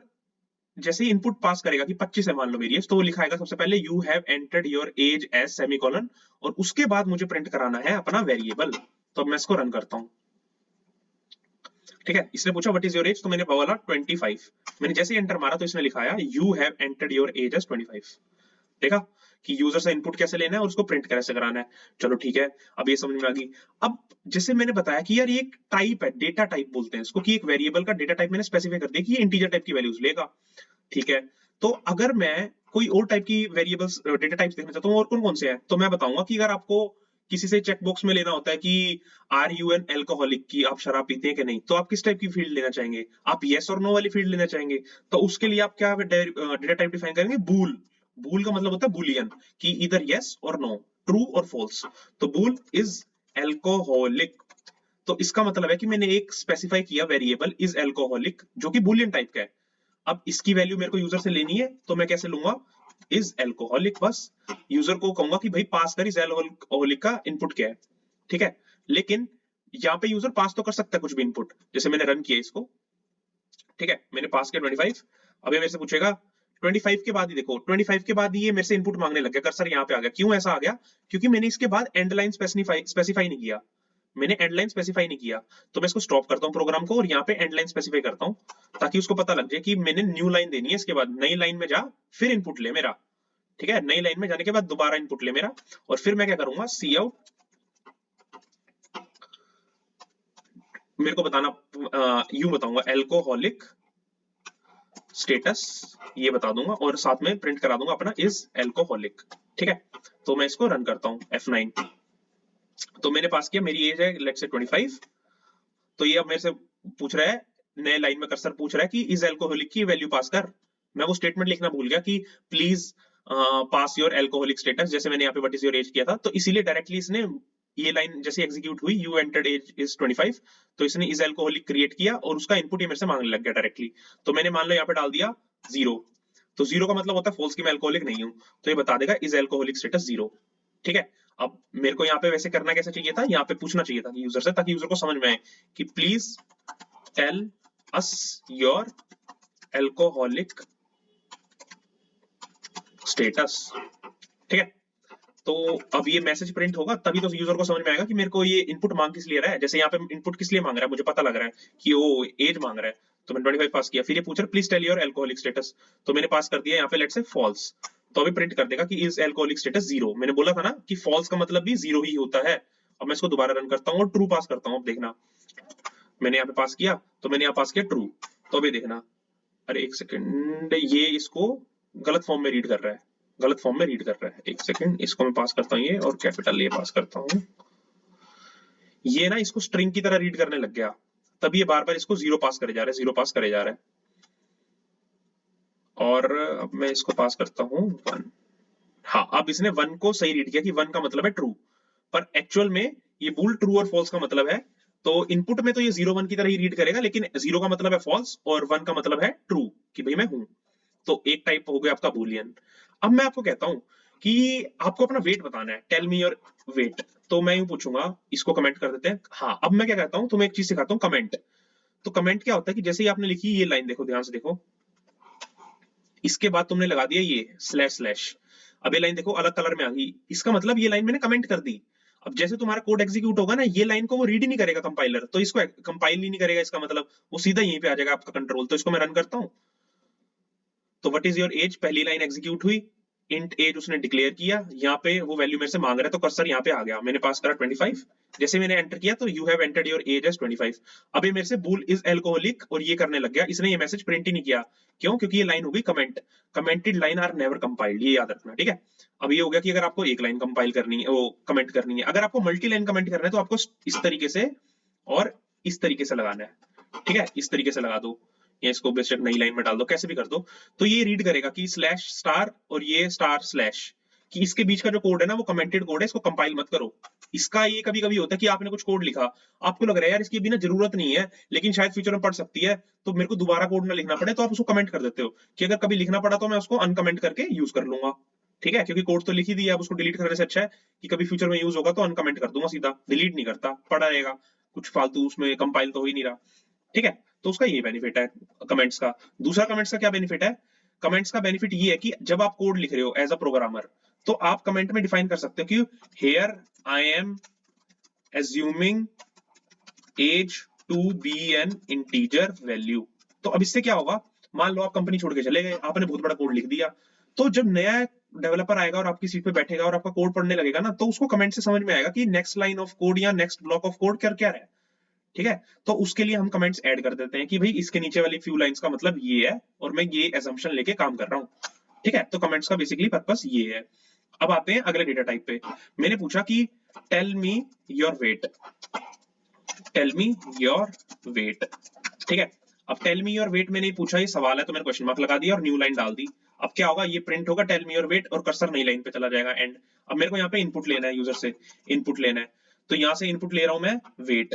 जैसे ही इनपुट पास करेगा कि 25 है मान लो मेरी एज, तो वो लिखाएगा सबसे पहले you have entered your age age semicolon, और उसके बाद मुझे प्रिंट कराना है अपना वेरिएबल, तो अब मैं इसको रन करता हूं, ठीक है। इसने पूछा व्हाट इज योर एज, तो मैंने बोला 25, मैंने जैसे एंटर मारा तो इसने लिखाया you have entered your age age 25, देखा कि यूजर से इनपुट कैसे लेना है और उसको प्रिंट कैसे कराना है, चलो ठीक है, अब ये समझ में आ गई। अब जैसे मैंने बताया कि यार ये एक टाइप है, डेटा टाइप बोलते हैं इसको, कि एक वेरिएबल का डेटा टाइप मैंने स्पेसिफाई कर दिया कि ये इंटीजर टाइप की वैल्यूज लेगा, ठीक है। तो अगर मैं कोई और टाइप की वेरिएबल्स डेटा टाइप्स देखना चाहता हूँ, और कौन कौन से हैं, तो मैं बताऊंगा कि अगर आपको किसी से चेकबॉक्स में लेना होता है कि आर यू एन एल्कोहलिक, की आप शराब पीते हैं कि नहीं, तो आप किस टाइप की फील्ड लेना चाहेंगे, आप येस और नो वाली फील्ड लेना चाहेंगे, तो उसके लिए आप क्या डेटा टाइप डिफाइन करेंगे, बूल, बूल का मतलब होता है बुलियन, कि इधर यस और नो, ट्रू और फॉल्स, तो बूल इज एल्कोहलिक, तो इसका मतलब है कि मैंने एक स्पेसिफाई किया वेरिएबल इज एल्कोहलिक जो कि बुलियन टाइप का है। अब इसकी वैल्यू मेरे को यूजर से लेनी है, तो मैं कैसे लूंगा, इज एल्कोहलिक, बस यूजर को कहूंगा कि भाई पास कर इज एल्कोहलिक का इनपुट क्या है, ठीक है। लेकिन यहाँ पे यूजर पास तो कर सकता है कुछ भी इनपुट, जैसे मैंने रन किया इसको, ठीक है, मैंने पास किया 25, अब ये मेरे से पूछेगा 25 के बाद ही, देखो 25 के बाद ये मेरे से इनपुट मांगने लग गया, कर्सर यहाँ पे आ गया, क्यों ऐसा आ गया, क्योंकि मैंने इसके बाद एंड लाइन स्पेसिफाई नहीं किया, मैंने एंड लाइन स्पेसिफाई नहीं किया, तो मैं इसको स्टॉप करता हूँ प्रोग्राम को और यहाँ पे एंड लाइन स्पेसिफाई करता हूँ, ताकि उसको पता लग जाए कि मैंने न्यू लाइन देनी है, इसके बाद नई लाइन में जा फिर इनपुट ले मेरा, ठीक है, नई लाइन में जाने के बाद दोबारा इनपुट ले मेरा, और फिर मैं क्या करूंगा, सी आउट, मेरे को बताना यूं बताऊंगा एल्कोहलिक स्टेटस, ये बता दूंगा और साथ में प्रिंट करा दूंगा अपना इज एल्कोहलिक, ठीक है। तो मैं इसको रन करता हूँ F9, तो मैंने पास किया, मेरी एज है लेट्स से 25, तो ये अब मेरे से पूछ रहा है, नए लाइन में कर्सर पूछ रहा है कि इज एल्कोहलिक की वैल्यू पास कर, मैं वो स्टेटमेंट लिखना भूल गया कि please pass your alcoholic status, जैसे मैंने यहाँ पे व्हाट इज योर एज किया था, तो इसीलिए डायरेक्टली इसने ये लाइन जैसे एग्जीक्यूट हुई, यू एंटर्ड एज इज 25, तो इसने इज एल्कोहलिक क्रिएट किया और उसका इनपुट ये मेरे से मांगने लग गया डायरेक्टली, तो मैंने मान लो यहाँ पे डाल दिया 0, तो 0 का मतलब होता है फॉल्स, की मैं एल्कोहलिक नहीं हूँ, तो ये बता देगा इज एल्कोहलिक स्टेटस 0, ठीक है। अब मेरे को यहाँ पे वैसे करना कैसे चाहिए था, यहाँ पे पूछना चाहिए था कि यूजर से, ताकि यूजर को समझ में आए कि please tell us your alcoholic status, ठीक है। तो अब ये मैसेज प्रिंट होगा तभी तो यूजर को समझ में आएगा कि मेरे को ये इनपुट मांग किस लिए रहा है, जैसे यहाँ पे इनपुट किस लिए मांग रहा है, मुझे पता लग रहा है कि वो एज मांग रहा है, तो मैंने 25 पास किया, फिर ये पूछ रहा है please tell your alcoholic status, तो मैंने पास कर दिया यहाँ पे लेट्स से फॉल्स, तो अभी प्रिंट कर देगा कि इज एल्कोहलिक स्टेटस 0, मैंने बोला था ना कि फॉल्स का मतलब भी 0 ही होता है। अब मैं इसको दोबारा रन करता हूँ और ट्रू पास करता हूँ, अब देखना मैंने यहाँ पे पास किया, तो मैंने यहाँ पास किया ट्रू, तो अभी देखना, अरे एक सेकंड, ये इसको गलत फॉर्म में रीड कर रहा है, गलत फॉर्म में रीड कर रहा है, एक सेकंड, इसको मैं पास करता हूँ ये, और कैपिटल ये पास करता हूँ, ये ना इसको स्ट्रिंग की तरह रीड करने लग गया, तभी ये बार बार इसको 0 पास करे जा रहा है, 0 पास करे जा रहा है, और अब मैं इसको पास करता हूँ 1, हाँ अब इसने 1 को सही रीड किया कि 1 का मतलब है ट्रू, पर एक्चुअल में ये बूल ट्रू और फॉल्स का मतलब है तो इनपुट में तो ये 0 1 की तरह ही रीड करेगा, लेकिन 0 का मतलब है फॉल्स और 1 का मतलब है ट्रू कि भाई मैं हूं। तो एक टाइप हो गया आपका बूलियन। अब मैं आपको कहता हूं कि आपको अपना वेट बताना है, टेल मी योर वेट। तो मैं यूं पूछूंगा, इसको कमेंट कर देते हैं। हाँ, अब मैं क्या कहता हूं, तुम्हें एक चीज सिखाता हूं, कमेंट। तो कमेंट क्या होता है कि जैसे ही आपने लिखी ये लाइन, देखो ध्यान से देखो, इसके बाद तुमने लगा दिया ये स्लैश स्लैश, अब ये लाइन देखो अलग कलर में आ गई, इसका मतलब ये लाइन मैंने कमेंट कर दी। अब जैसे तुम्हारा कोड एग्जीक्यूट होगा ना, ये लाइन को वो रीड ही नहीं करेगा कंपाइलर, तो इसको कंपाइल ही नहीं करेगा, इसका मतलब वो सीधा यहीं पे आ जाएगा आपका कंट्रोल। तो इसको मैं रन करता हूं, तो व्हाट इज योर एज, पहली लाइन एग्जीक्यूट हुई, इंट एज उसने डिक्लेयर किया, यहाँ पे वो वैल्यू मेरे से मांग रहा है, तो कर्सर यहाँ पे आ गया, मैंने पास करा 25। जैसे मैंने एंटर किया तो you have entered your age age 25। अब ये मेरे से बुल इज एल्कोहलिक और ये करने लग गया, इसने ये मैसेज प्रिंट ही नहीं किया। क्यों? क्योंकि ये लाइन हो गई comment. Commented line are never compiled, ये याद रखना, ठीक है। अब ये हो गया कि अगर आपको एक लाइन कंपाइल करनी है, वो कमेंट करनी है, अगर आपको मल्टी लाइन कमेंट करना है तो आपको इस तरीके से और इस तरीके से लगाना है, ठीक है। इस तरीके से लगा दो या इसको बेशक नई लाइन में डाल दो, कैसे भी कर दो। तो ये रीड करेगा कि स्लैश स्टार और ये स्टार स्लैश, कि इसके बीच का जो कोड है ना वो कमेंटेड कोड है, इसको कंपाइल मत करो। इसका ये कभी कभी होता है कि आपने कुछ कोड लिखा, आपको लग रहा है यार इसकी बिना जरूरत नहीं है, लेकिन शायद फ्यूचर में पड़ सकती है, तो मेरे को दोबारा कोड ना लिखना पड़े, तो आप उसको कमेंट कर देते हो कि अगर कभी लिखना पड़ा तो मैं उसको अनकमेंट करके यूज कर लूंगा, ठीक है। क्योंकि कोड तो लिख ही दिया, अब उसको डिलीट करने से अच्छा है कि कभी फ्यूचर में यूज होगा तो अनकमेंट कर दूंगा सीधा, डिलीट नहीं करता, पड़ा रहेगा, कुछ फालतू उसमें कंपाइल तो हो ही नहीं रहा, ठीक है। तो उसका ये बेनिफिट है कमेंट्स का। दूसरा कमेंट्स का क्या बेनिफिट है, कमेंट्स का बेनिफिट ये है कि जब आप कोड लिख रहे हो एज अ प्रोग्रामर, तो आप कमेंट में डिफाइन कर सकते हो कि here I am assuming age to be an integer value. तो अब इससे क्या होगा, मान लो आप कंपनी छोड़ के चले गए, आपने बहुत बड़ा कोड लिख दिया, तो जब नया डेवलपर आएगा और आपकी सीट पे बैठेगा और आपका कोड पढ़ने लगेगा ना, तो उसको कमेंट से समझ में आएगा कि नेक्स्ट लाइन ऑफ कोड या नेक्स्ट ब्लॉक ऑफ कोड क्या क्या है, ठीक है। तो उसके लिए हम कमेंट्स ऐड कर देते हैं कि भाई इसके नीचे वाली फ्यू लाइंस का मतलब ये है और मैं ये एजम्पशन लेके काम कर रहा हूँ, ठीक है। तो कमेंट्स का बेसिकली पर्पस ये है। अब आते हैं अगले डेटा टाइप पे। मैंने पूछा कि tell me your weight, tell me your weight, ठीक है। अब टेल मी योर वेट मैंने पूछा, ये सवाल है तो मैंने क्वेश्चन मार्क लगा दिया और न्यू लाइन डाल दी। अब क्या होगा, ये प्रिंट होगा टेल मी योर वेट और कर्सर नई लाइन पे चला जाएगा एंड। अब मेरे को यहाँ पे इनपुट लेना है, यूजर से इनपुट लेना है, तो यहाँ से इनपुट ले रहा हूं मैं वेट।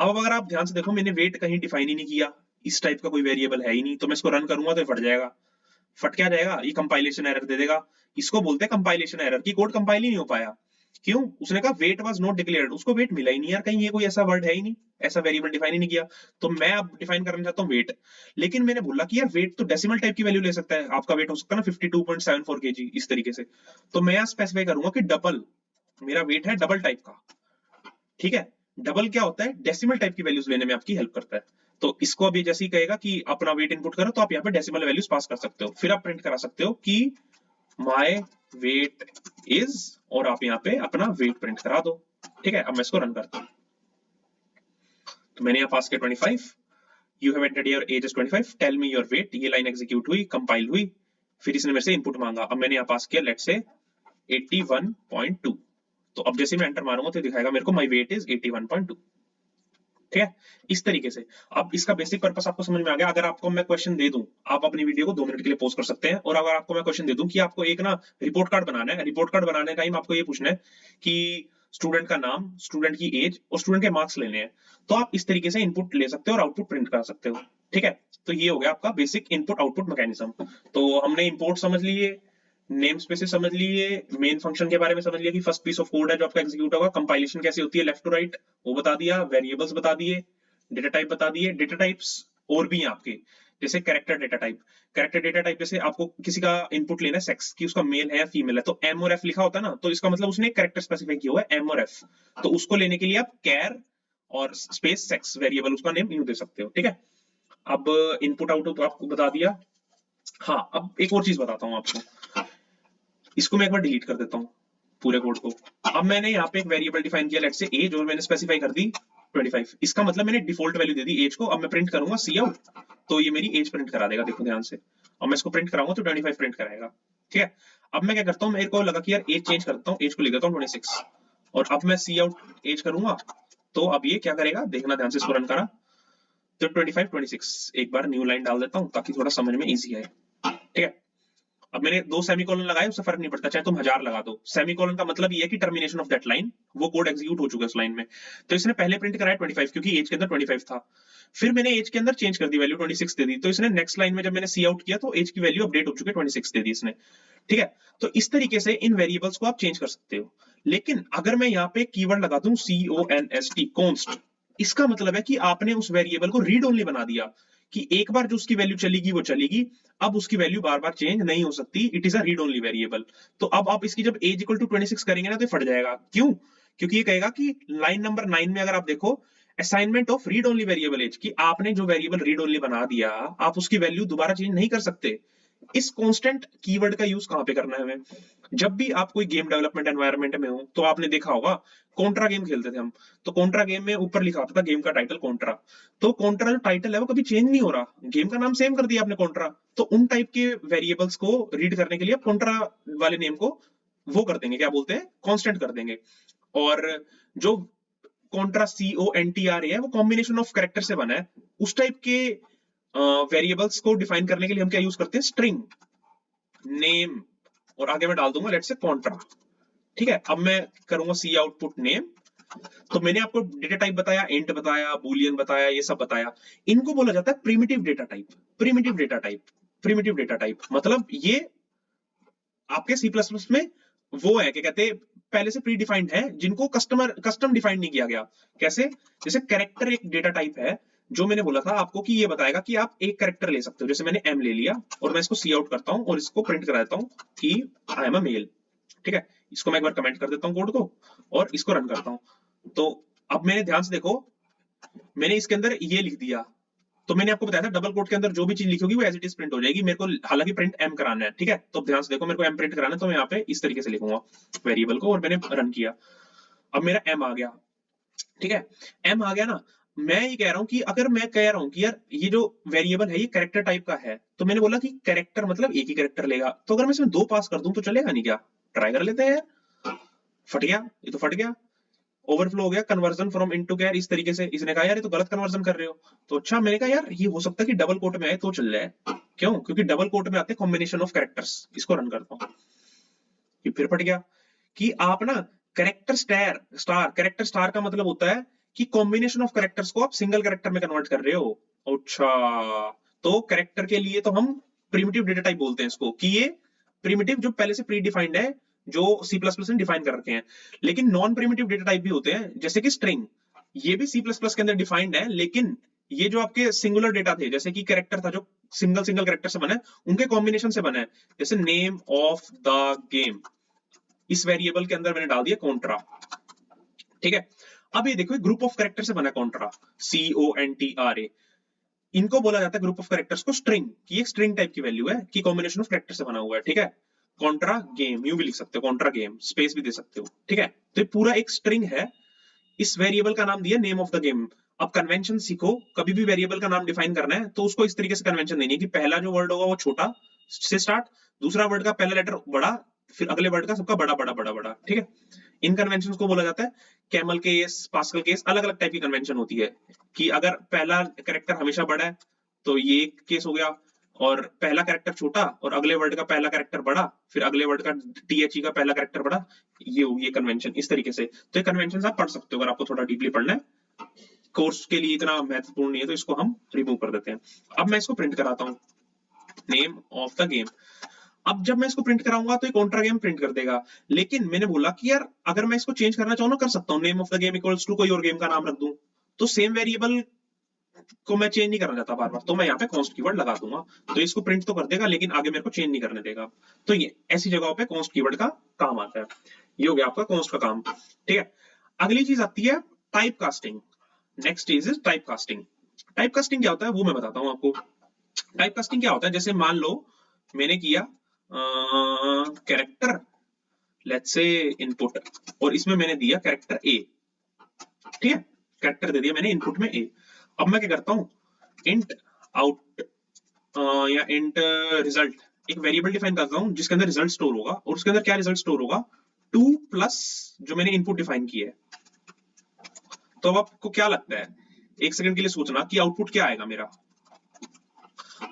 अब अगर आप ध्यान से देखो, मैंने वेट कहीं डिफाइन ही नहीं किया, इस टाइप का कोई वेरिएबल है ही नहीं, तो मैं इसको रन करूंगा तो फट जाएगा। फट क्या जाएगा, ये कंपाइलेशन एरर दे देगा। इसको बोलते हैं कंपाइलेशन एरर, की कोड कंपाइल ही नहीं हो पाया। क्यों? उसने कहा वेट वाज नॉट डिक्लेयर्ड, उसको वेट मिला ही नहीं यार, कहीं ये कोई ऐसा वर्ड है ही नहीं, ऐसा वेरिएबल डिफाइन ही नहीं किया। तो मैं अब डिफाइन करना चाहता हूँ वेट, लेकिन मैंने बोला कि यार वेट तो डेसिमल टाइप की वैल्यू ले सकता है, आपका वेट हो सकता है ना 52.74 kg इस तरीके से। तो मैं यहाँ स्पेसिफाई करूंगा कि डबल, मेरा वेट है डबल टाइप का, ठीक है। डबल क्या होता है, डेसिमल टाइप की वैल्यूज लेने में आपकी हेल्प करता है। तो इसको अभी जैसे ही कहेगा कि अपना वेट इनपुट करो, तो आप यहाँ पे डेसिमल वैल्यूज पास कर सकते हो, फिर आप प्रिंट करा सकते हो कि माय वेट इज, और आप यहाँ पे अपना वेट प्रिंट करा दो, ठीक है। अब मैं इसको रन करता हूँ, तो मैंने यहाँ पास किया 25, you have entered your age is 25, tell me your weight, ये लाइन एग्जीक्यूट हुई, कंपाइल हुई, फिर इसने मेरे से इनपुट मांगा। अब मैंने यहाँ पास किया लेट्स से 81.2, तो अब जैसे मैं एंटर मारूंगा तो दिखाएगा मेरे को माय वेट इज 81.2, ठीक है। इस तरीके से अब इसका बेसिक पर्पस आपको समझ में आ गया। अगर आपको मैं क्वेश्चन दे दूं, आप अपनी वीडियो को 2 मिनट के लिए पॉज कर सकते हैं, और अगर आपको मैं क्वेश्चन दे दूं कि आपको एक ना रिपोर्ट कार्ड बनाना है, रिपोर्ट कार्ड बनाने टाइम आपको ये पूछना है कि स्टूडेंट का नाम, स्टूडेंट की एज और स्टूडेंट के मार्क्स लेने हैं, तो आप इस तरीके से इनपुट ले सकते हो और आउटपुट प्रिंट कर सकते हो, ठीक है। तो ये हो गया आपका बेसिक इनपुट आउटपुट मैकेनिज्म। तो हमने इंपोर्ट समझ लिए, नेम स्पेसेस समझ लिए, मेन फंक्शन के बारे में समझ लिया कि फर्स्ट पीस ऑफ कोड है जो आपका एग्जीक्यूट होगा, कंपाइलेशन कैसे होती है लेफ्ट टू राइट वो बता दिया, वेरिएबल्स बता दिए, डेटा टाइप बता दिए। डेटा टाइप्स और भी हैं आपके, जैसे character data type. Character data type जैसे आपको किसी का इनपुट लेना है सेक्स, कि उसका मेल है या फीमेल है, तो एम और एफ लिखा होता है ना, तो इसका मतलब उसने एक कैरेक्टर स्पेसिफाई किया हुआ है एम और एफ, तो उसको लेने के लिए आप कैर और स्पेस सेक्स वेरिएबल उसका नेम यूं दे सकते हो, ठीक है। अब इनपुट आउटपुट आपको बता दिया। हाँ, अब एक और चीज बताता हूँ आपको, इसको मैं एक बार डिलीट कर देता हूँ पूरे कोड को। अब मैंने यहाँ पे एक वेरिएबल डिफाइन किया लेट्स से एज, और मैंने स्पेसिफाई कर दी 25, इसका मतलब मैंने डिफॉल्ट वैल्यू दे दी एज को। अब मैं प्रिंट करूंगा सी आउट, तो ये मेरी एज प्रिंट करा देगा, देखो ध्यान से। अब मैं इसको प्रिंट कराऊंगा तो 25 प्रिंट कराएगा, ठीक है। अब मैं क्या करता हूँ, मेरे को लगा कि यार एज चेंज करता हूँ, एज को लिख देता हूँ 26, और अब मैं सी आउट एज करूंगा, तो अब ये क्या करेगा, देखना ध्यान से, इसको रन करा तो 25 26, एक बार न्यू लाइन डाल देता हूँ ताकि थोड़ा समझ में इजी आए, ठीक है। अब मैंने 2 सेमीकोलन लगाए, उससे फर्क नहीं पड़ता, चाहे तुम 1000 लगा दो। सेमीकोलन का मतलब ये है कि टर्मिनेशन ऑफ दैट लाइन, वो कोड एग्जीक्यूट हो चुका है उस लाइन में। तो इसने पहले प्रिंट कराया 25 क्योंकि एज के अंदर 25 था। फिर मैंने एज के अंदर चेंज कर दी, वैल्यू 26 दे दी। तो इसने नेक्स्ट लाइन में जब मैंने सी आउट किया तो एज की वैल्यू अपडेट हो चुकी है, 26 दे दी इसने। ठीक है, तो इस तरीके से इन वेरिएबल्स को आप चेंज कर सकते हो। लेकिन अगर मैं यहाँ पे कीवर्ड लगा दूं CONST, कॉन्स्ट, इसका मतलब है कि आपने उस वेरिएबल को रीड ओनली बना दिया, कि एक बार जो उसकी वैल्यू चलेगी वो चलेगी, अब उसकी वैल्यू बार बार चेंज नहीं हो सकती। It is a read only variable. तो अब आप इसकी जब एज इक्वल टू 26 करेंगे ना तो ये फट जाएगा। क्यों? क्योंकि ये कहेगा कि लाइन नंबर 9 में अगर आप देखो, assignment of read only variable age, कि आपने जो वेरिएबल रीड ओनली बना दिया, आप उसकी वैल्यू दोबारा चेंज नहीं कर सकते। इस कांस्टेंट कीवर्ड का यूज कहां पे करना है हमें? जब भी आप कोई गेम डेवलपमेंट एनवायरनमेंट में हो तो आपने देखा होगा, कॉन्ट्रा गेम खेलते थे हम, तो कॉन्ट्रा गेम में ऊपर लिखा होता था गेम का टाइटल कॉन्ट्रा। तो कॉन्ट्रा जो टाइटल है वो कभी चेंज नहीं हो रहा, गेम का नाम सेम कर दिया आपने कॉन्ट्रा। तो उन टाइप के वेरिएबल्स को रीड करने के लिए कॉन्ट्रा वाले नेम को वो कर देंगे, क्या बोलते हैं, कांस्टेंट कर देंगे। और जो कॉन्ट्रा CONTRA है वो कॉम्बिनेशन ऑफ कैरेक्टर से बना है। उस टाइप के वेरिएबल्स को डिफाइन करने के लिए हम क्या यूज करते हैं, स्ट्रिंग नेम, और आगे मैं डाल दूंगा लेट्स से कॉन्ट्रा। ठीक है, अब मैं करूंगा सी आउटपुट नेम। तो मैंने आपको डेटा टाइप बताया, इंट बताया, बूलियन बताया, ये सब बताया। इनको बोला जाता है primitive data type. Primitive data type, primitive data type मतलब ये आपके C++ में वो है, क्या कहते हैं, पहले से प्री डिफाइंड है, जिनको कस्टम डिफाइंड नहीं किया गया। कैसे? जैसे कैरेक्टर एक डेटा टाइप है, जो मैंने बोला था आपको कि ये बताएगा कि आप एक कैरेक्टर ले सकते हो। जैसे मैंने M ले लिया और मैं इसको सी आउट करता हूं और इसको प्रिंट करा देता हूं कि आई एम अ मेल। ठीक है, इसको मैं एक बार कमेंट कर देता हूं कोड को और इसको रन करता हूं। तो अब मैंने ध्यान से देखो, मैंने इसके अंदर ये लिख दिया। तो मैंने आपको बताया था डबल कोट के अंदर जो भी चीज लिखी होगी वो एज इट इज प्रिंट हो जाएगी। मेरे को हालांकि प्रिंट M कराना है। ठीक है, तो ध्यान से देखो, मेरे को M प्रिंट कराना है, तो मैं यहाँ पे इस तरीके से लिखूंगा वेरिएबल को, और मैंने रन किया। अब मेरा M आ गया। ठीक है, M आ गया ना। मैं ये कह रहा हूं कि अगर मैं कह रहा हूं कि यार ये जो वेरिएबल है ये कैरेक्टर टाइप का है, तो मैंने बोला कि कैरेक्टर मतलब एक ही कैरेक्टर लेगा। तो अगर मैं इसमें 2 पास कर दूं तो चलेगा नहीं क्या? ट्राई कर लेते हैं यार। फट गया, ये तो फट गया, ओवरफ्लो हो गया। कन्वर्जन फ्रॉम इनटू कैर, इस तरीके से इसने कहा यार ये तो गलत कन्वर्जन कर रहे हो। तो अच्छा, मैंने कहा यार ये हो सकता है कि डबल कोट में आए तो चल जाए। क्यों? क्योंकि डबल कोट में आते हैं कॉम्बिनेशन ऑफ कैरेक्टर्स। इसको रन करता हूं, ये फिर फट गया। कि आप ना कैरेक्टर स्टार, कैरेक्टर स्टार का मतलब होता है कि कॉम्बिनेशन ऑफ कैरेक्टर्स को आप सिंगल कैरेक्टर में कन्वर्ट कर रहे हो। अच्छा, तो कैरेक्टर के लिए तो हम प्रिमिटिव डेटा टाइप बोलते हैं इसको, कि ये प्रिमिटिव जो पहले से प्री डिफाइंड है, जो C++ ने डिफाइन कर रखे हैं। लेकिन नॉन प्रिमिटिव डेटा टाइप भी होते हैं, जैसे कि स्ट्रिंग, ये भी C++ के अंदर डिफाइंड है। लेकिन ये जो आपके सिंगुलर डेटा थे, जैसे कि कैरेक्टर था जो सिंगल सिंगल कैरेक्टर से बना है, उनके कॉम्बिनेशन से बना है। जैसे नेम ऑफ द गेम, इस वेरिएबल के अंदर मैंने डाल दिया कॉन्ट्रा। ठीक है, अब ये देखो ग्रुप ऑफ कैरेक्टर से बना कॉन्ट्रा, CONTRA। इनको बोला जाता है ग्रुप ऑफ कैरेक्टर्स को स्ट्रिंग, कि एक स्ट्रिंग टाइप की वैल्यू है, कि कॉम्बिनेशन ऑफ कैरेक्टर से बना हुआ है। ठीक है, कॉन्ट्रा गेम यूं भी लिख सकते हो, कॉन्ट्रा गेम स्पेस भी दे सकते हो। ठीक है, तो ये पूरा एक स्ट्रिंग है। इस वेरिएबल का नाम दिया नेम ऑफ द गेम। अब कन्वेंशन सीखो, कभी भी वेरिएबल का नाम डिफाइन करना है तो उसको इस तरीके से कन्वेंशन देनी है कि पहला जो वर्ड होगा वो छोटा से स्टार्ट, दूसरा वर्ड का पहला लेटर बड़ा, फिर अगले वर्ड का सबका बड़ा बड़ा बड़ा बड़ा। ठीक है, इन कन्वेंशन को बोला जाता है कैमल केस, पास्कल केस, अलग अलग टाइप की कन्वेंशन होती है। कि अगर पहला कैरेक्टर हमेशा बड़ा है तो ये एक केस हो गया, और पहला कैरेक्टर छोटा और अगले वर्ड का पहला कैरेक्टर बड़ा, फिर अगले वर्ड का THE का पहला कैरेक्टर बड़ा, ये होगी ये कन्वेंशन इस तरीके से। तो ये कन्वेंशन आप पढ़ सकते हो अगर आपको थोड़ा डीपली पढ़ना है। कोर्स के लिए इतना महत्वपूर्ण नहीं है, तो इसको हम रिमूव कर देते हैं। अब मैं इसको प्रिंट कराता हूँ, नेम ऑफ द गेम। अब जब मैं इसको प्रिंट कराऊंगा तो ये कॉन्ट्रा गेम प्रिंट कर देगा। लेकिन मैंने बोला कि यार अगर मैं इसको चेंज करना चाहूँ ना, कर सकता हूँ, name of the game equals to कोई और गेम का नाम रख दूं, तो सेम वेरिएबल को मैं चेंज नहीं करना चाहता बार बार, तो मैं यहाँ पे कॉन्स्ट कीवर्ड लगा दूंगा। तो इसको प्रिंट तो कर देगा लेकिन आगे मेरे को चेंज नहीं करने देगा। तो ये ऐसी जगहों पे कॉन्स्ट कीवर्ड का काम आता है। ये हो गया आपका कॉन्स्ट का काम। ठीक है, अगली चीज आती है type casting. Next is type casting. Type casting क्या होता है वो मैं बताता हूँ आपको। टाइप कास्टिंग क्या होता है, जैसे मान लो मैंने किया कैरेक्टर, लेट्स से इनपुट, और इसमें मैंने दिया कैरेक्टर A। ठीक है, कैरेक्टर दे दिया मैंने इनपुट में A। अब मैं क्या करता हूँ, इंट आउट या इंट रिजल्ट, एक वेरिएबल डिफाइन करता हूँ जिसके अंदर रिजल्ट स्टोर होगा, और उसके अंदर क्या रिजल्ट स्टोर होगा, 2 प्लस जो मैंने इनपुट डिफाइन किया है। तो अब आपको क्या लगता है, एक सेकंड के लिए सोचना कि आउटपुट क्या आएगा मेरा।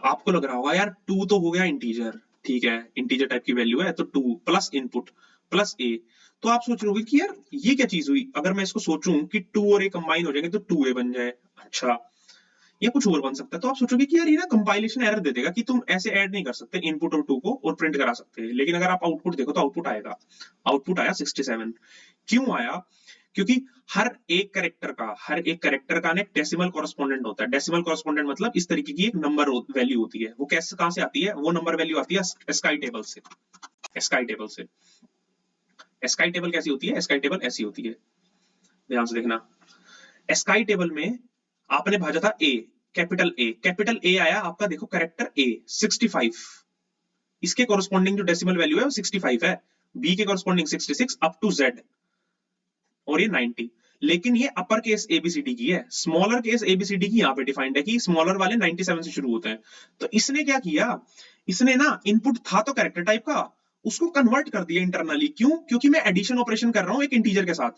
आपको लग रहा होगा यार 2 तो हो गया इंटीजर, ठीक है, इंटीजर टाइप की वैल्यू है, तो 2 प्लस इनपुट प्लस ए। तो आप सोच रहे होगे कि यार ये क्या चीज हुई, अगर मैं इसको सोचूं कि 2 और ए कंबाइन हो जाएंगे तो 2a बन जाए, अच्छा या कुछ और बन सकता है, तो आप सोचोगे कि यार ये ना कंपाइलेशन एरर दे देगा कि तुम ऐसे ऐड नहीं कर सकते इनपुट और 2 को और प्रिंट करा सकते हैं। लेकिन अगर आप आउटपुट देखो तो आउटपुट आएगा, आउटपुट आया 67। क्यों आया? क्योंकि हर एक कैरेक्टर का ना एक डेसिमल कॉरेस्पोंडेंट होता है। डेसिमल कॉरेस्पोंडेंट मतलब इस तरीके की एक नंबर वैल्यू होती है। वो कैसे कहां से आती है? वो नंबर वैल्यू आती है स्काई टेबल से। स्काई टेबल से स्काई टेबल कैसी होती है? स्काई टेबल ऐसी होती है, ध्यान से देखना। स्काई टेबल में आपने भाजा था ए, कैपिटल ए आया आपका, देखो कैरेक्टर ए 65, इसके कॉरेस्पॉन्डिंग जो डेसिमल वैल्यू है वो 65 है, बी के कॉरेस्पॉन्डिंग 66 अप टू जेड, और ये 90। लेकिन ये अपर केस एबीसीडी की है, स्मॉलर केस एबीसीडी की यहाँ पे डिफाइंड है कि स्मॉलर वाले 97 से शुरू होते हैं। तो इसने क्या किया, इसने ना इनपुट था तो कैरेक्टर टाइप का, उसको कन्वर्ट कर दिया इंटरनली। क्यों? क्योंकि मैं एडिशन ऑपरेशन कर रहा हूं एक इंटीजर के साथ।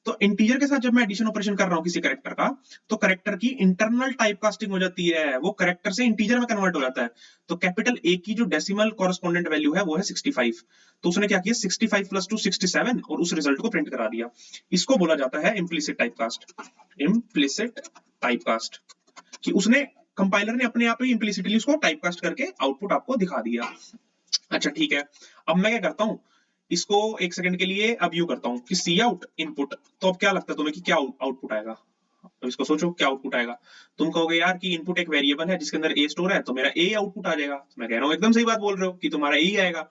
तो इंटीजर के साथ जब मैं एडिशन ऑपरेशन कर रहा हूं किसी कैरेक्टर का, तो कैरेक्टर की इंटरनल टाइप कास्टिंग हो जाती है, वो कैरेक्टर से इंटीजर में कन्वर्ट हो जाता है। तो कैपिटल ए की जो डेसिमल कॉरेस्पोंडेंट वैल्यू है वो है 65। तो उसने क्या किया, 65 प्लस 2 67, और उस रिजल्ट को प्रिंट करा दिया। इसको बोला जाता है इम्प्लिसिट टाइपकास्ट। इम्प्लिसिट टाइपकास्ट कि उसने, कंपाइलर ने अपने आप ही इम्प्लिसिटली उसको टाइपकास्ट करके आउटपुट आपको दिखा दिया। अच्छा ठीक है, अब मैं क्या करता हूं, इसको एक सेकंड के लिए अब यूं करता हूं कि सी आउट इनपुट। तो अब क्या लगता है तुम्हें कि क्या आउटपुट आएगा? अब इसको सोचो क्या आउटपुट आएगा। तुम कहोगे यार कि इनपुट एक वेरिएबल है जिसके अंदर ए स्टोर है, तो मेरा ए आउटपुट आ जाएगा। मैं कह रहा हूं एकदम सही बात बोल रहे हो कि तुम्हारा ए ही आएगा।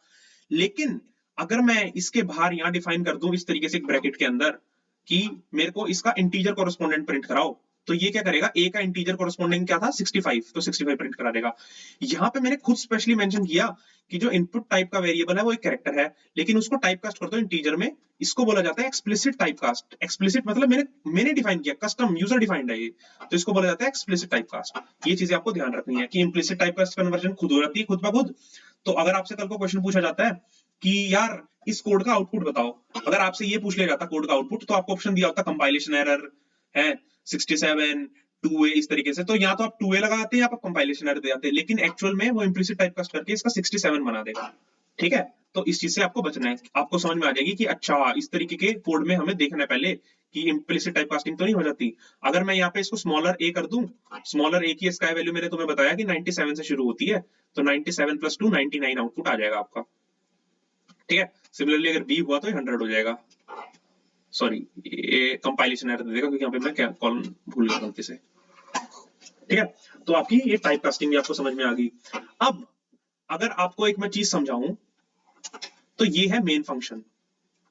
लेकिन अगर मैं इसके बाहर यहां डिफाइन कर दूं इस तरीके से एक ब्रैकेट के अंदर कि मेरे को इसका इंटीजर कॉरेस्पोंडेंट प्रिंट कराओ, तो ये क्या करेगा, ए का इंटीजर कॉरेस्पोंडिंग क्या था 65, तो 65 प्रिंट करा देगा। यहां पे मैंने खुद स्पेशली मेंशन किया कि जो इनपुट टाइप का वेरिएबल है वो एक कैरेक्टर है, लेकिन उसको टाइपकास्ट कर दो इंटीजर में। इसको बोला जाता है एक्सप्लिसिट टाइपकास्ट। एक्सप्लिसिट मतलब मैंने डिफाइन किया, कस्टम यूजर डिफाइंड है ये, तो इसको बोला जाता है एक्सप्लिसिट टाइपकास्ट। ये चीजें आपको ध्यान रखनी है कि इम्प्लिसिट टाइपकास्ट कन्वर्जन खुद हो जाती है, खुद ब खुद। तो अगर आपसे कल को क्वेश्चन पूछा जाता है कि यार इस कोड का आउटपुट बताओ, अगर आपसे ये पूछ लिया जाता कोड का आउटपुट, तो आपको ऑप्शन दिया होता कंपाइलेशन एरर है 67 2a इस तरीके से, तो यहाँ तो आप 2a लगाते हैं, आप कंपाइलेशन एरर दे जाते हैं, लेकिन एक्चुअल में वो इम्प्लिसिट टाइपकास्ट करके इसका 67 बना देगा। ठीक है, तो इस चीज से आपको बचना है। आपको समझ में आ जाएगी कि अच्छा इस तरीके के कोड में हमें देखना है पहले कि इम्प्लिसिट टाइपकास्टिंग तो नहीं हो जाती। अगर मैं यहाँ पे इसको स्मॉलर ए कर दूं, स्मॉलर ए की स्काई वैल्यू मैंने तुम्हें बताया कि 97 से शुरू होती है, तो 97 प्लस 2 99 आउटपुट आ जाएगा आपका। ठीक है, सिमिलरली अगर बी हुआ तो 100 हो जाएगा। सॉरी, ये कंपाइलेशन एरर दे देगा क्योंकि यहाँ पे मैं क्या कॉलम भूल गया गलती से। ठीक है, तो आपकी ये टाइप कास्टिंग भी आपको समझ में आ गई। अब अगर आपको एक मैं चीज समझाऊं, तो ये है मेन फंक्शन।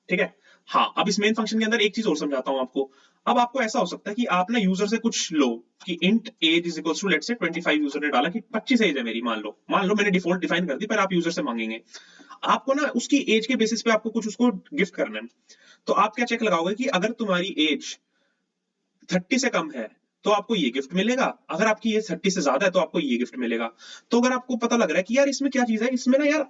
ठीक है, हाँ, अब इस मेन फंक्शन के अंदर एक चीज और समझाता हूं आपको। अब आपको ऐसा हो सकता है कि आप ना यूजर से कुछ लो कि int age is equals to let's say 25, user ने डाला कि 25 एज है मेरी, मान लो मैंने डिफॉल्ट डिफाइन कर दी, पर आप यूजर से मांगेंगे, आपको ना उसकी एज के बेसिस पे आपको कुछ उसको गिफ्ट करना है। तो आप क्या चेक लगाओगे कि अगर तुम्हारी एज 30 से कम है तो आपको ये गिफ्ट मिलेगा, अगर आपकी ये 30 से ज्यादा है तो आपको ये गिफ्ट मिलेगा। तो अगर आपको पता लग रहा है कि यार इसमें क्या चीज है, इसमें ना यार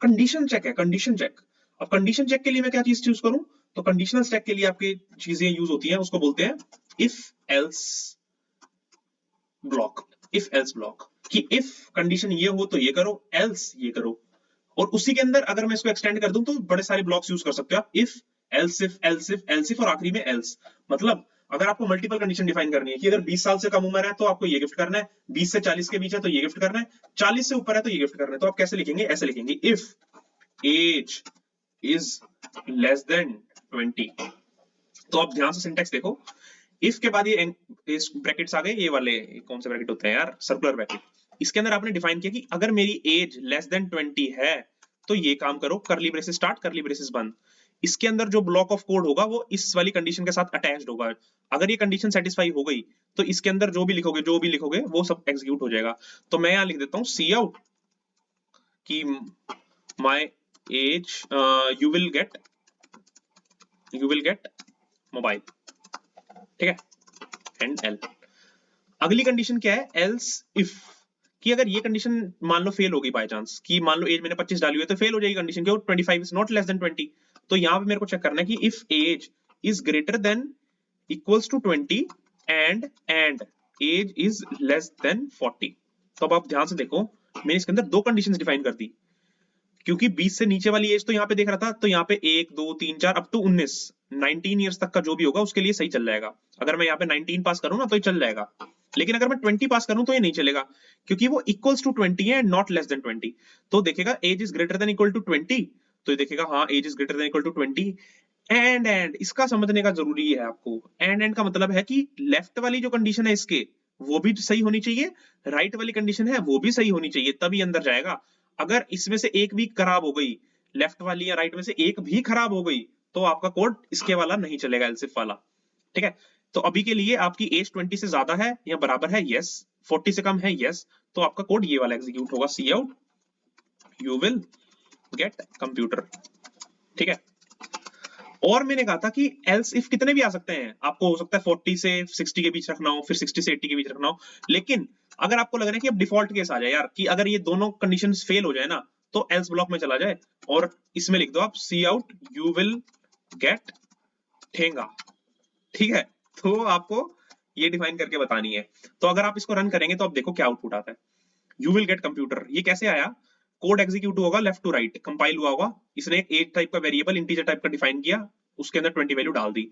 कंडीशन चेक है, कंडीशन चेक। अब कंडीशन चेक के लिए मैं क्या चीज चूज करूं, तो कंडीशनल चेक के लिए आपकी चीजें यूज होती हैं, उसको बोलते हैं if else block. If else block कि इफ कंडीशन ये हो तो ये करो, एल्स ये करो। और उसी के अंदर अगर मैं इसको एक्सटेंड कर दूं तो बड़े सारे ब्लॉक्स यूज कर सकते हो आप, if else if else if else if और आखिरी में एल्स। मतलब अगर आपको मल्टीपल कंडीशन डिफाइन करनी है कि अगर 20 साल से कम उम्र है तो आपको ये गिफ्ट करना है, 20 से 40 के बीच है तो ये गिफ्ट करना है, 40 से ऊपर है तो ये गिफ्ट करना है, तो आप कैसे लिखेंगे, ऐसे लिखेंगे if age is less than 20। तो आप ध्यान से सिंटेक्स देखो, इफ के बाद ये ब्रैकेट्स आ गए, ये वाले कौन से ब्रैकेट होते हैं यार, सर्कुलर ब्रैकेट। इसके अंदर आपने डिफाइन किया कि अगर मेरी एज लेस देन 20 है तो ये काम करो, करली ब्रेसेस स्टार्ट करली ब्रेसेस बंद। इसके अंदर जो ब्लॉक ऑफ कोड होगा वो इस वाली कंडीशन के साथ अटैच्ड होगा। अगर ये कंडीशन सेटिस्फाई हो गई तो इसके अंदर जो भी लिखोगे वो सब एग्जीक्यूट हो जाएगा। तो मैं यहां लिख देता हूं सी आउट कि my age you will gate mobile. ठीक है, एंड एल। अगली कंडीशन क्या है, एल्स इफ, कि अगर ये कंडीशन मान लो फेल होगी बाय चांस, कि मान लो एज मैंने 25 डाली हुई है तो फेल हो जाएगी कंडीशन, क्यों, 25 इज नॉट लेस देन 20। तो यहां पे मेरे को चेक करना है कि if age is greater than equals to 20 and age is less than 40। तो अब आप ध्यान से देखो, मैंने इसके अंदर दो कंडीशंस डिफाइन कर दी। क्योंकि 20 से नीचे वाली एज तो यहाँ पे देख रहा था, तो यहाँ पे 1 2 3 4 अप टू 19 ईयर्स तक का जो भी होगा उसके लिए सही चल जाएगा। अगर मैं यहाँ पे 19 पास करूँ ना तो ये चल जाएगा, लेकिन अगर मैं 20 पास करूं तो ये नहीं चलेगा, क्योंकि वो इक्वल्स टू 20 है एंड नॉट लेस देन 20। तो देखेगा age is greater than equal to 20, तो ये देखेगा हाँ age is greater than equal to 20। And इसका समझने का जरूरी है आपको। एंड का मतलब है कि लेफ्ट वाली जो कंडीशन है इसके वो भी सही होनी चाहिए, राइट वाली कंडीशन है वो भी सही होनी चाहिए, तभी अंदर जाएगा। अगर इसमें से एक भी खराब हो गई, लेफ्ट वाली या राइट में से एक भी खराब हो गई, तो आपका कोड इसके वाला नहीं चलेगा, एल्सिफ वाला। ठीक है, तो अभी के लिए आपकी एज 20 से ज्यादा है या बराबर है, यस। 40 से कम है, यस। तो आपका कोड ये वाला एग्जीक्यूट होगा, cout you will get computer. ठीक है, और मैंने कहा था कि एल्स इफ कितने भी आ सकते हैं, आपको हो सकता है 40 से 60 के बीच रखना हो, फिर 60 से 80 के बीच रखना हो, लेकिन अगर आपको लग रहा है कि अब डिफॉल्ट केस आ जाए यार, कि अगर ये दोनों कंडीशंस फेल हो जाए ना, तो एल्स ब्लॉक में चला जाए और इसमें लिख दो आप सी आउट यू विल गेट ठेंगा। ठीक है, तो आपको ये डिफाइन करके बतानी है। तो अगर आप इसको रन करेंगे तो आप देखो क्या आउटपुट आता है, यू विल गेट कंप्यूटर। ये कैसे आया, कोड एग्जीक्यूट होगा लेफ्ट टू राइट, कंपाइल हुआ होगा, इसने एक टाइप का वेरिएबल इंटीजर टाइप का डिफाइन किया, उसके अंदर 20 वैल्यू डाल दी।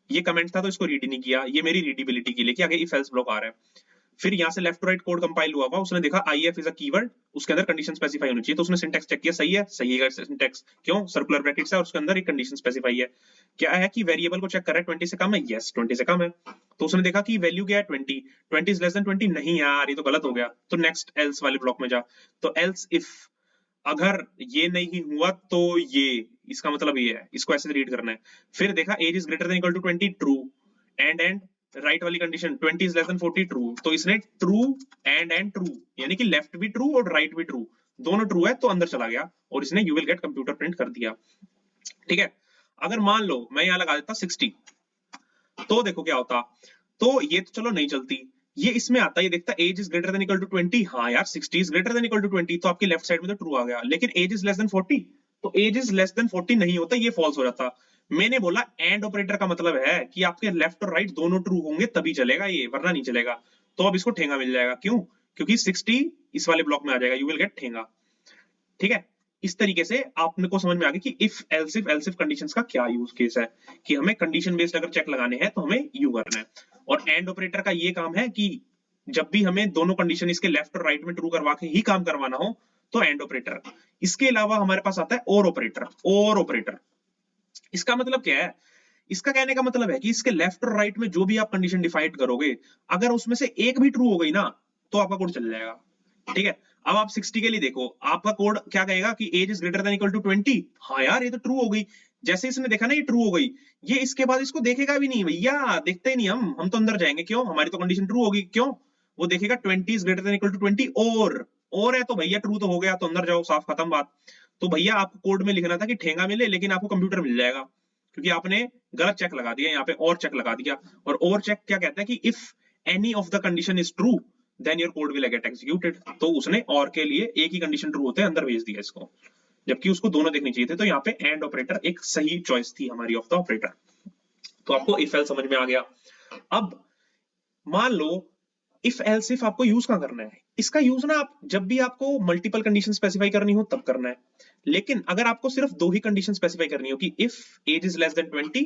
ये कमेंट था तो इसको रीड नहीं किया, ये मेरी रीडेबिलिटी के लिए कि आगे इफ एल्स ब्लॉक आ रहा है। फिर यहाँ से left to right code compile हुआ होगा, उसने देखा IF इज अ कीवर्ड, उसके अंदर कंडीशन स्पेसिफाई होनी चाहिए, तो उसने सिंटैक्स चेक किया, सही है, सही है सिंटैक्स, क्यों, सर्कुलर ब्रैकेट्स है और उसके अंदर एक कंडीशन स्पेसिफाई है। क्या है कि वेरिएबल को चेक कर रहा है 20 से कम है, यस 20 से कम है, तो उसने देखा कि वैल्यू क्या है 20 इज लेस देन 20, नहीं यार ये तो गलत हो गया, तो नेक्स्ट एल्स वाले ब्लॉक में जा। तो एल्स इफ अगर ये नहीं हुआ तो ये, इसका मतलब ये है, इसको ऐसे रीड करना है। फिर देखा age is greater than equal to 20, true, and right वाली condition 20 is less than 40, true, तो इसने ट्रू एंड ट्रू, यानी कि लेफ्ट भी ट्रू और राइट भी ट्रू, दोनों ट्रू है, तो अंदर चला गया और इसने you will get computer print कर दिया। ठीक है, अगर मान लो मैं यहां लगा देता 60, तो देखो क्या होता, तो ये तो चलो नहीं चलती, ये इसमें आता है, ये देखता age is greater than equal to 20, हाँ यार 60 is greater than equal to 20, तो आपकी लेफ्ट साइड में तो ट्रू आ गया, लेकिन एज इज लेस देन 40, तो एज इज लेस देन 40 नहीं होता, ये फॉल्स हो जाता। मैंने बोला एंड ऑपरेटर का मतलब है कि आपके लेफ्ट और राइट दोनों ट्रू होंगे तभी चलेगा ये, वरना नहीं चलेगा। तो अब इसको ठेंगा मिल जाएगा, क्यों, क्योंकि 60 इस वाले ब्लॉक में आ जाएगा, यू विल गेट ठेंगा। ठीक है, इस तरीके से आपने को समझ में आ गया कि इफ एल्सिफ कंडीशंस का क्या यूज केस है, कि हमें कंडीशन बेस्ड अगर चेक लगाने हैं तो हमें यू करना है। और एंड ऑपरेटर का ये काम है कि जब भी हमें दोनों कंडीशन इसके लेफ्ट और राइट में ट्रू करवा के ही काम करवाना हो तो एंड ऑपरेटर। इसके अलावा हमारे पास आता है और ऑपरेटर। और ऑपरेटर इसका मतलब क्या है, इसका कहने का मतलब है कि इसके लेफ्ट और राइट में जो भी आप कंडीशन डिफाइन करोगे, अगर उसमें से एक भी ट्रू हो गई ना तो आपका कोड चल जाएगा। ठीक है, अब आप 60 के लिए देखो, आपका कोड क्या कहेगा कि age is greater than equal to 20, हाँ यार ये तो ट्रू हो गई, जैसे इसने देखा ना ये ट्रू हो गई, ये इसके बाद इसको देखेगा भी नहीं, भैया देखते ही नहीं, हम तो अंदर जाएंगे, क्यों, हमारी तो कंडीशन ट्रू होगी, क्यों, वो देखेगा 20 is greater than equal to 20 और है, तो भैया ट्रू तो हो गया, तो अंदर जाओ, साफ खत्म बात। तो भैया आपको कोड में लिखना था कि ठेंगा मिले, लेकिन आपको कंप्यूटर मिल जाएगा, क्योंकि आपने गलत चेक लगा दिया यहाँ पे, और चेक लगा दिया। और चेक क्या कहता है कि if any of the condition is true then your code will get executed, तो उसने और के लिए एक ही कंडीशन ट्रू होते हैं अंदर भेज दिया इसको, जबकि उसको दोनों देखनी चाहिए थे। तो यहाँ पे एंड ऑपरेटर एक सही चॉइस थी हमारी ऑफ द ऑपरेटर। तो आपको इफ एल्स समझ में आ गया। अब मान लो इफ एल्स इफ आपको यूज कहां करना है, इसका यूज ना आप जब भी आपको मल्टीपल कंडीशन स्पेसिफाई करनी हो तब करना है, लेकिन अगर आपको सिर्फ दो ही कंडीशन स्पेसिफाई करनी हो कि if age is less than 20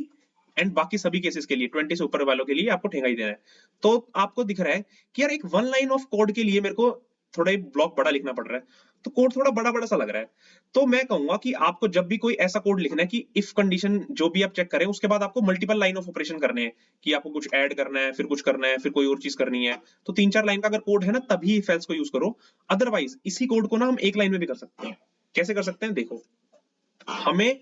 and बाकी सभी केसेस के लिए 20 से ऊपर वालों के लिए आपको ठेंगा ही देना है, तो आपको दिख रहा है कि यार एक वन लाइन ऑफ कोड के लिए मेरे को थोड़ा ब्लॉक बड़ा लिखना पड़ रहा है, तो कोड थोड़ा बड़ा बड़ा सा लग रहा है। तो मैं कहूंगा कि आपको जब भी कोई ऐसा कोड लिखना है कि इफ कंडीशन जो भी आप चेक करें उसके बाद आपको मल्टीपल लाइन ऑफ ऑपरेशन करने हैं, कि आपको कुछ ऐड करना है, फिर कुछ करना है, फिर कोई और चीज करनी है, तो 3-4 लाइन का अगर कोड है ना तभी इफ एल्स को यूज करो। अदरवाइज इसी कोड को ना हम एक लाइन में भी कर सकते हैं। कैसे कर सकते हैं, देखो, हमें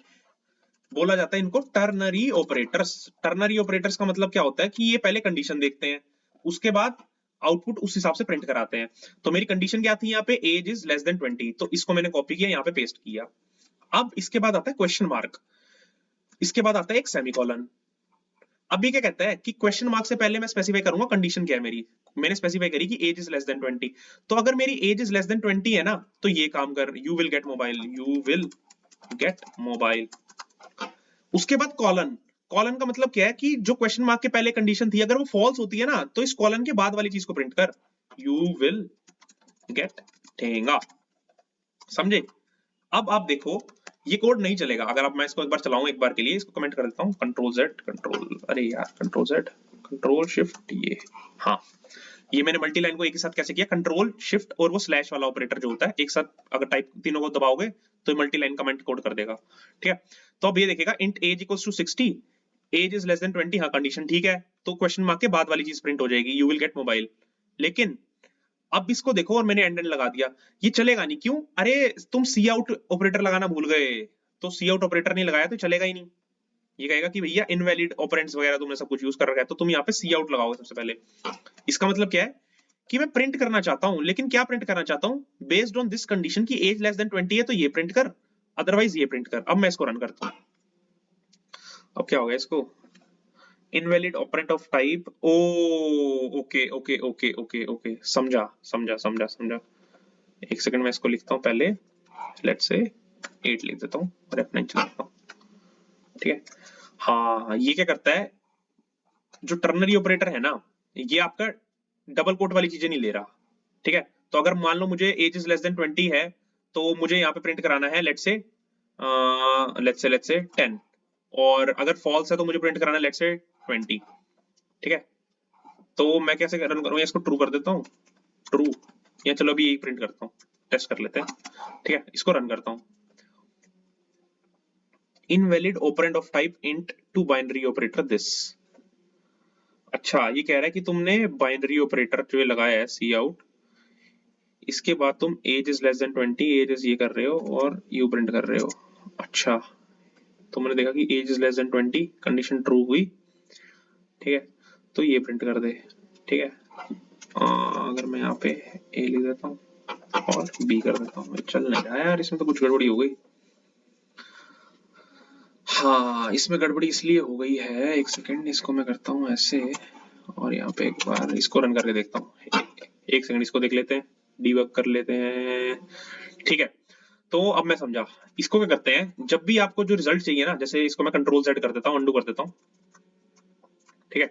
बोला जाता है इनको टर्नरी ऑपरेटर्स। टर्नरी ऑपरेटर्स का मतलब क्या होता है कि ये पहले कंडीशन देखते हैं, उसके बाद आउटपुट उस हिसाब से प्रिंट कराते हैं। तो मेरी कंडीशन क्या थी यहाँ पे, एज इज लेस देन 20, तो इसको मैंने कॉपी किया, यहाँ पे पेस्ट किया। अब इसके बाद आता है क्वेश्चन मार्क, इसके बाद आता है एक सेमीकोलन। अभी क्या कहता है कि क्वेश्चन मार्क से पहले मैं स्पेसिफाई करूंगा कंडीशन क्या है मेरी, मैंने स्पेसिफाई करी कि एज इज लेस देन 20, तो अगर मेरी एज इज लेस देन 20 है ना तो ये काम कर, you will gate mobile, you will gate mobile. उसके बाद कॉलन, कॉलन का मतलब क्या है कि जो क्वेश्चन मार्क के पहले कंडीशन थी अगर वो फॉल्स होती है ना तो इस कॉलन के बाद वाली चीज को प्रिंट कर, यू विल गेट ठेंगा, समझे। अब आप देखो ये कोड नहीं चलेगा अगर आप मैं इसको एक बार चलाऊं एक बार के लिए, इसको कमेंट कर देता हूँ, कंट्रोल जेड कंट्रोल, अरे यार कंट्रोल जेड कंट्रोल शिफ्ट ये, हाँ ये मैंने मल्टी लाइन को एक ही साथ कैसे किया, कंट्रोल शिफ्ट और वो स्लैश वाला ऑपरेटर जो होता है एक साथ अगर टाइप तीनों को दबाओगे तो मल्टी लाइन कमेंट कोड कर देगा, ठीक है। तो अब ये देखेगा int age equals to 60, age is less than 20, हाँ कंडीशन ठीक है, तो क्वेश्चन मार्क के बाद वाली चीज प्रिंट हो जाएगी, यू विल गेट मोबाइल। लेकिन अब इसको देखो और मैंने एंड एंड लगा दिया, ये चलेगा नहीं, क्यों? अरे तुम सी आउट ऑपरेटर लगाना भूल गए, तो सी आउट ऑपरेटर नहीं लगाया तो चलेगा ही नहीं। ये कहेगा कि भैया इनवैलिड ऑपरेंड्स वगैरह तुमने सब कुछ यूज कर रखा है, तो तुम यहाँ पे सी आउट लगाओगे सबसे पहले। इसका मतलब क्या है कि मैं प्रिंट करना चाहता हूं, लेकिन क्या प्रिंट करना चाहता हूं? बेस्ड ऑन दिस कंडीशन की एज लेस देन 20 है तो ये प्रिंट कर, अदरवाइज ये प्रिंट कर। अब मैं इसको रन करता हूं, अब क्या हो गया इसको, invalid operand of type, oh okay okay okay okay okay, समझा समझा समझा समझा। एक सेकंड में इसको लिखता हूं पहले, लेट्स से 8 लिख देता हूँ और F9 चला देता हूँ, ठीक है। हाँ ये क्या करता है, जो टर्नरी ऑपरेटर है ना, ये आपका डबल कोट वाली चीजें नहीं ले रहा, ठीक है। तो अगर मान लो मुझे एज इज लेस देन 20 है तो मुझे यहाँ पे प्रिंट कराना है लेट्स से 10, और अगर फॉल्स है तो मुझे प्रिंट कराना है लेट्स से 20, ठीक है। तो मैं कैसे रन करूँ, इसको ट्रू कर देता हूँ, ट्रू, या चलो अभी यही प्रिंट करता हूँ, टेस्ट कर लेते हैं, ठीक है। इसको रन करता हूँ, invalid operand of type int to binary operator this. अच्छा ये कह रहा है कि तुमने बाइनरी ऑपरेटर जो लगाया है सी आउट, इसके बाद तुम age is less than 20, age is ये कर रहे हो और यू प्रिंट कर रहे हो। अच्छा तो मैंने देखा कि age is less than 20, condition true हुई, ठीक है, तो ये प्रिंट कर दे, ठीक है। अगर मैं यहाँ पे ए लिख देता हूँ और बी कर देता हूँ, चल नहीं रहा यार, इसमें तो कुछ गड़बड़ी हो गई। हाँ इसमें गड़बड़ी इसलिए हो गई है, एक सेकंड इसको मैं करता हूँ ऐसे, और यहाँ पे एक बार इसको रन करके देखता हूँ, एक सेकंड इसको देख लेते हैं, डीबग कर लेते हैं, ठीक है। तो अब मैं समझा, इसको क्या करते हैं, जब भी आपको जो रिजल्ट चाहिए ना, जैसे इसको मैं कंट्रोल सेट कर देता हूँ, अंडू कर देता हूँ, ठीक है।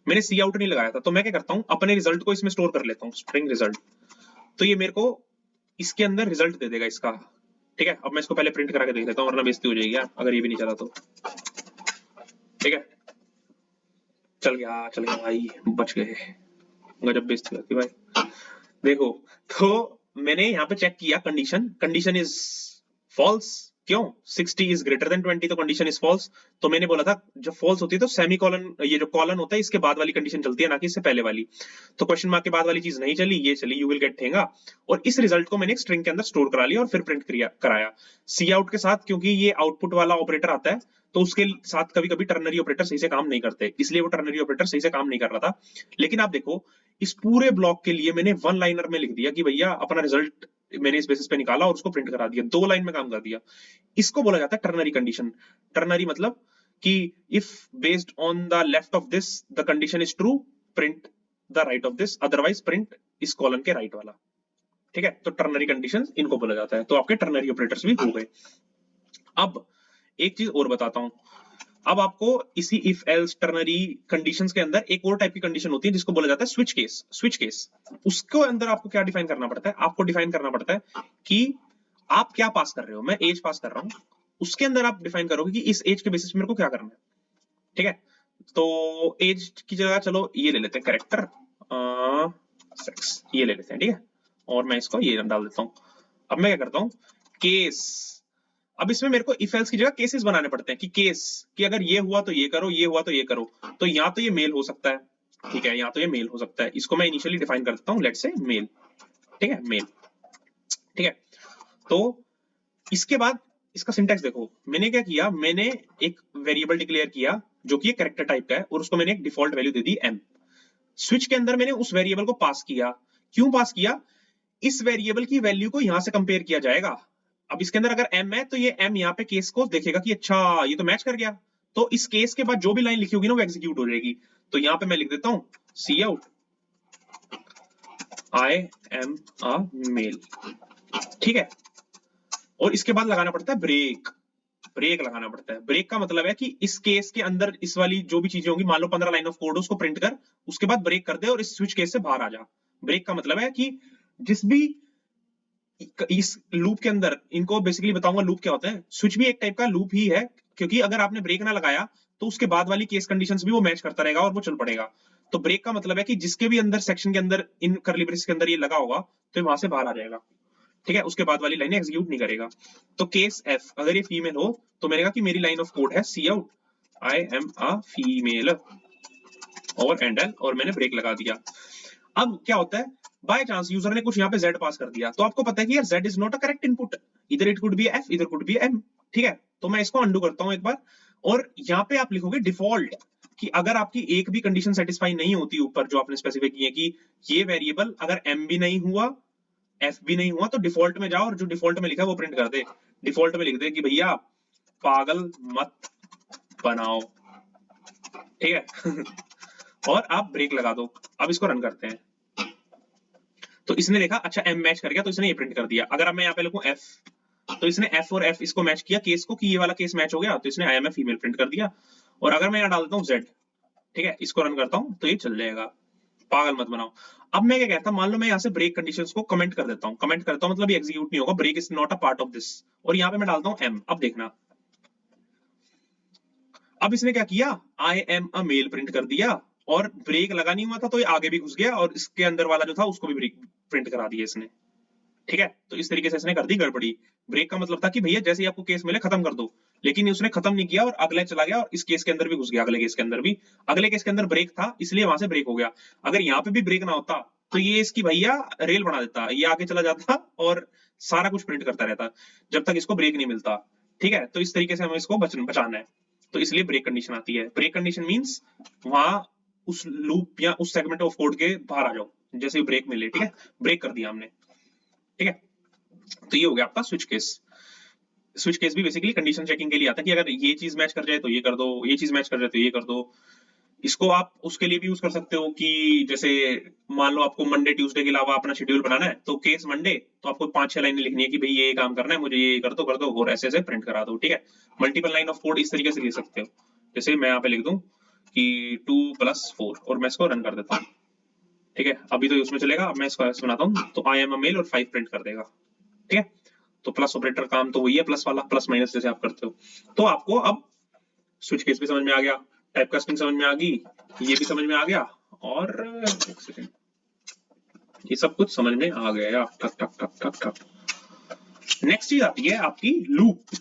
मैंने सी आउट नहीं लगाया था तो मैं क्या करता हूँ, अपने रिजल्ट को इसमें स्टोर कर लेता हूँ, स्ट्रिंग रिजल्ट, तो ये मेरे को इसके अंदर रिजल्ट दे देगा इसका, ठीक है। अब मैं इसको पहले प्रिंट करा के देख लेता हूँ वरना बेइज्जती हो जाएगी यार अगर ये भी नहीं चला तो, ठीक है। चल गया भाई, बच गए, गजब बेइज्जती होती भाई। देखो तो मैंने यहाँ पे चेक किया कंडीशन, कंडीशन इज फॉल्स, क्यों? 60 इज ग्रेटर देन 20, तो कंडीशन इज फॉल्स। तो मैंने बोला था जब फॉल्स होती है तो सेमी कॉलन, ये जो कॉलन होता है इसके बाद वाली कंडीशन चलती है, ना कि इससे पहले वाली। तो क्वेश्चन मार्क के बाद वाली चीज नहीं चली, ये चली, यू विल गेट ठेंगा। और इस रिजल्ट को मैंने एक स्ट्रिंग के अंदर स्टोर करा लिया और फिर प्रिंट कराया सी आउट के साथ, क्योंकि ये आउटपुट वाला ऑपरेटर आता है तो उसके साथ कभी कभी टर्नरी ऑपरेटर सही से काम नहीं करते, इसलिए वो टर्नरी ऑपरेटर सही से काम नहीं कर रहा था। लेकिन आप देखो इस पूरे ब्लॉक के लिए मैंने वन लाइनर में लिख दिया कि भैया अपना रिजल्ट मैंने इस बेसिस पे निकाला और उसको प्रिंट करा दिया, 2 लाइन में काम कर दिया। इसको बोला जाता है टर्नरी कंडीशन। टर्नरी मतलब कि if based on the left of this the condition is true, print the right of this, otherwise print इस कॉलम के राइट वाला, ठीक है। तो टर्नरी कंडीशन इनको बोला जाता है। तो आपके टर्नरी ऑपरेटर्स भी हो गए। अब एक चीज और बताता हूं, अब आपको इसी इफ एल्स टर्नरी कंडीशंस के अंदर एक और टाइप की कंडीशन होती है जिसको बोला जाता है स्विच केस। स्विच केस, उसको अंदर आपको क्या डिफाइन करना पड़ता है, आपको डिफाइन करना पड़ता है कि आप क्या पास कर रहे हो। मैं एज पास कर रहा हूं, उसके अंदर आप डिफाइन करोगे कि इस एज के बेसिस पे मेरे को क्या करना है, ठीक है। तो एज की जगह चलो ये ले लेते हैं कैरेक्टर, सेक्स ये ले लेते हैं, ठीक है। और मैं इसको ये डाल देता हूं। अब मैं क्या करता हूं, केस, अब इसमें मेरे को इफ एल्स की जगह केसेस बनाने पड़ते हैं कि केस कि अगर ये हुआ तो ये करो, ये हुआ तो ये करो। तो यहाँ तो ये मेल हो सकता है, ठीक है, यहाँ तो ये मेल हो सकता है, इसको मैं इनिशियली डिफाइन कर देता हूँ, लेट्स से मेल, ठीक है, मेल, ठीक है। तो इसके बाद इसका सिंटैक्स देखो, मैंने क्या किया, मैंने एक वेरिएबल डिक्लेयर किया जो कि कैरेक्टर टाइप का है और उसको मैंने एक डिफॉल्ट वैल्यू दे दी m। स्विच के अंदर मैंने उस वेरिएबल को पास किया, क्यों पास किया, इस वेरिएबल की वैल्यू को यहां से कंपेयर किया जाएगा। अब इसके अंदर अगर m है तो ये m यहाँ पे केस को देखेगा कि अच्छा ये तो मैच कर गया, तो इस केस के बाद जो भी लाइन लिखी होगी ना वो एग्जीक्यूट हो जाएगी। तो यहाँ पे मैं लिख देता हूं cout I am a male, ठीक है। और इसके बाद लगाना पड़ता है ब्रेक, ब्रेक लगाना पड़ता है। ब्रेक का मतलब है कि इस केस के अंदर इस वाली जो भी चीजें होंगी, मान लो 15 लाइन ऑफ कोड उसको प्रिंट कर, उसके बाद ब्रेक कर दे और इस स्विच केस से बाहर आ जा। ब्रेक का मतलब है कि जिस भी इस लूप के अंदर इनको बेसिकली बताऊंगा लूप क्या होता है। स्विच भी एक टाइप का लूप ही है, क्योंकि अगर आपने ब्रेक ना लगाया तो उसके बाद वाली केस कंडीशंस भी वो मैच करता रहेगा और वो चल पड़ेगा। तो ब्रेक का मतलब है कि जिसके भी अंदर सेक्शन के अंदर इन कर्ली ब्रेस के अंदर ये लगा होगा तो वहां से बाहर आ जाएगा, ठीक है, उसके बाद वाली लाइन एग्जीक्यूट नहीं करेगा। तो केस एफ, अगर ये फीमेल हो तो मैंने कहा कि मेरी लाइन ऑफ कोड है cout I am a female और एंडल, और मैंने ब्रेक लगा दिया। अब क्या होता है, बाय चांस यूजर ने कुछ यहाँ पे z पास कर दिया, तो आपको पता है कि यार z is not a correct input, इधर इट कुड बी f, इधर कुड बी m, ठीक है। तो मैं इसको अंडू करता हूं एक बार, और यहाँ पे आप लिखोगे डिफॉल्ट, कि अगर आपकी एक भी कंडीशन सेटिस्फाई नहीं होती ऊपर जो आपने स्पेसिफाई की है कि ये वेरिएबल अगर m भी नहीं हुआ f भी नहीं हुआ, तो डिफॉल्ट में जाओ और जो डिफॉल्ट में लिखा है वो प्रिंट कर दे। डिफॉल्ट में लिख दे कि भैया पागल मत बनाओ, ठीक है। और आप ब्रेक लगा दो। अब इसको रन करते हैं, तो इसने देखा अच्छा m मैच कर गया, तो इसने ये प्रिंट कर दिया। अगर अब मैं यहाँ पे लिखूं f, तो इसने f और f इसको मैच किया केस को, कि ये वाला केस मैच हो गया, तो इसने I am a female print कर दिया। और अगर मैं यहाँ डाल देता हूँ z, ठीक है, इसको रन करता हूँ तो ये चल जाएगा, पागल मत बनाओ। अब मैं क्या कहता हूँ, मान लो मैं यहाँ से ब्रेक कंडीशंस को कमेंट कर देता हूँ, कमेंट करता हूँ मतलब ये एग्जीक्यूट नहीं होगा, break is not a part of this, और यहाँ पे मैं डालता हूँ m। अब देखना, अब इसने क्या किया, I am a male print कर दिया, और ब्रेक लगा नहीं हुआ था तो ये आगे भी घुस गया, और इसके अंदर वाला जो था उसको भी ब्रेक प्रिंट करा दिया इसने, ठीक है। तो इस तरीके से इसने कर दी गड़बड़ी। ब्रेक का मतलब था कि भैया जैसे ही आपको केस मिले खत्म कर दो, लेकिन उसने खत्म नहीं किया और अगले चला गया और इस केस के अंदर भी घुस गया, अगले केस के अंदर भी, अगले केस के अंदर ब्रेक था इसलिए वहां से ब्रेक हो गया। अगर यहाँ पे भी ब्रेक ना होता तो ये इसकी भैया रेल बना देता, ये आगे चला जाता और सारा कुछ प्रिंट करता रहता जब तक इसको ब्रेक नहीं मिलता, ठीक है। तो इस तरीके से हमें इसको बचाना है, तो इसलिए ब्रेक कंडीशन आती है। ब्रेक कंडीशन मींस वहां उस लूप या उस सेगमेंट ऑफ कोड के बाहर आ जाओ जैसे ब्रेक मिले, ठीक है, ब्रेक कर दिया हमने, ठीक है। तो ये हो गया आपका स्विच केस। स्विच केस भी बेसिकली कंडीशन चेकिंग के लिए आता है कि अगर ये चीज मैच कर जाए तो ये कर दो, ये चीज मैच कर जाए तो ये कर दो। इसको आप उसके लिए भी यूज कर सकते हो कि जैसे मान लो आपको मंडे ट्यूसडे के अलावा अपना शेड्यूल बनाना है, तो केस मंडे, तो आपको 5-6 लाइनें लिखनी है कि भाई ये काम करना है मुझे, ये कर दो और ऐसे ऐसे प्रिंट करा दो, ठीक है। मल्टीपल लाइन ऑफ कोड इस तरीके से लिख सकते हो, जैसे मैं यहाँ पे लिख दूं कि 2+4 और मैं इसको रन कर देता हूँ, ठीक है। अभी तो उसमें चलेगा, अब मैं इसको ऐसे बनाता हूँ तो आई एम अ मेल और 5 प्रिंट कर देगा, ठीक है। तो प्लस ऑपरेटर काम तो वही है, प्लस वाला, प्लस माइनस जैसे आप करते हो। तो आपको अब स्विच केस भी समझ में आ गया, टाइप कास्टिंग समझ में आ गई, ये भी समझ में आ गया, और एक सेकंड, ये सब कुछ समझ में आ गया। टक टक टक टक टक। नेक्स्ट चीज आती है आपकी लूप।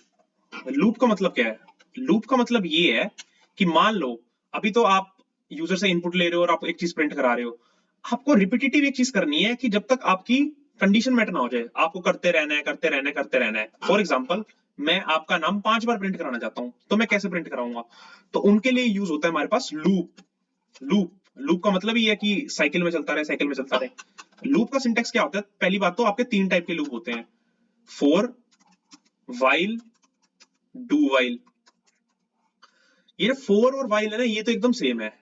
लूप का मतलब क्या है? लूप का मतलब ये है कि मान लो अभी तो आप यूजर से इनपुट ले रहे हो और आप एक चीज प्रिंट करा रहे हो, आपको रिपीटेटिव एक चीज करनी है कि जब तक आपकी कंडीशन मेट ना हो जाए, आपको करते रहना है, करते रहना है, करते रहना है। फॉर एग्जाम्पल, मैं आपका नाम 5 बार प्रिंट कराना चाहता हूं, तो मैं कैसे प्रिंट कराऊंगा? तो उनके लिए यूज होता है हमारे पास लूप। लूप लूप का मतलब ये है कि साइकिल में चलता रहे, साइकिल में चलता रहे। लूप का सिंटेक्स क्या होता है? पहली बात तो आपके 3 टाइप के लूप होते हैं, फॉर, व्हाइल, डू व्हाइल। ये फॉर और व्हाइल है ना, ये तो एकदम सेम है,